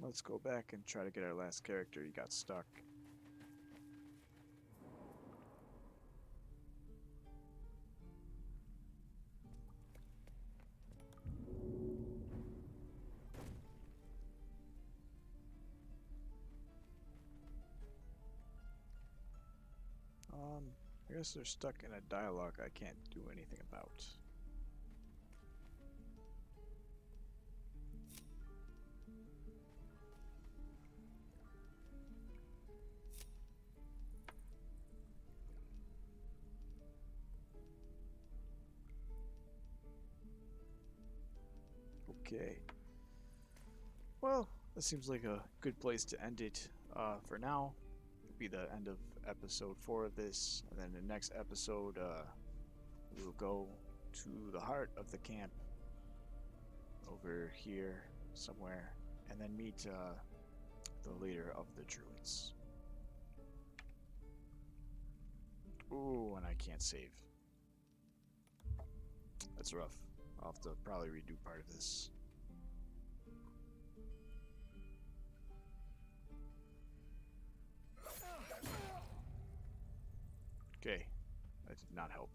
Let's go back and try to get our last character. He got stuck. I guess they're stuck in a dialogue I can't do anything about. Okay. Well, that seems like a good place to end it for now. It'll be the end of episode 4 of this, and then the next episode we will go to the heart of the camp over here somewhere, and then meet the leader of the druids. Ooh, and I can't save. That's rough. I'll have to probably redo part of this. Okay, that did not help.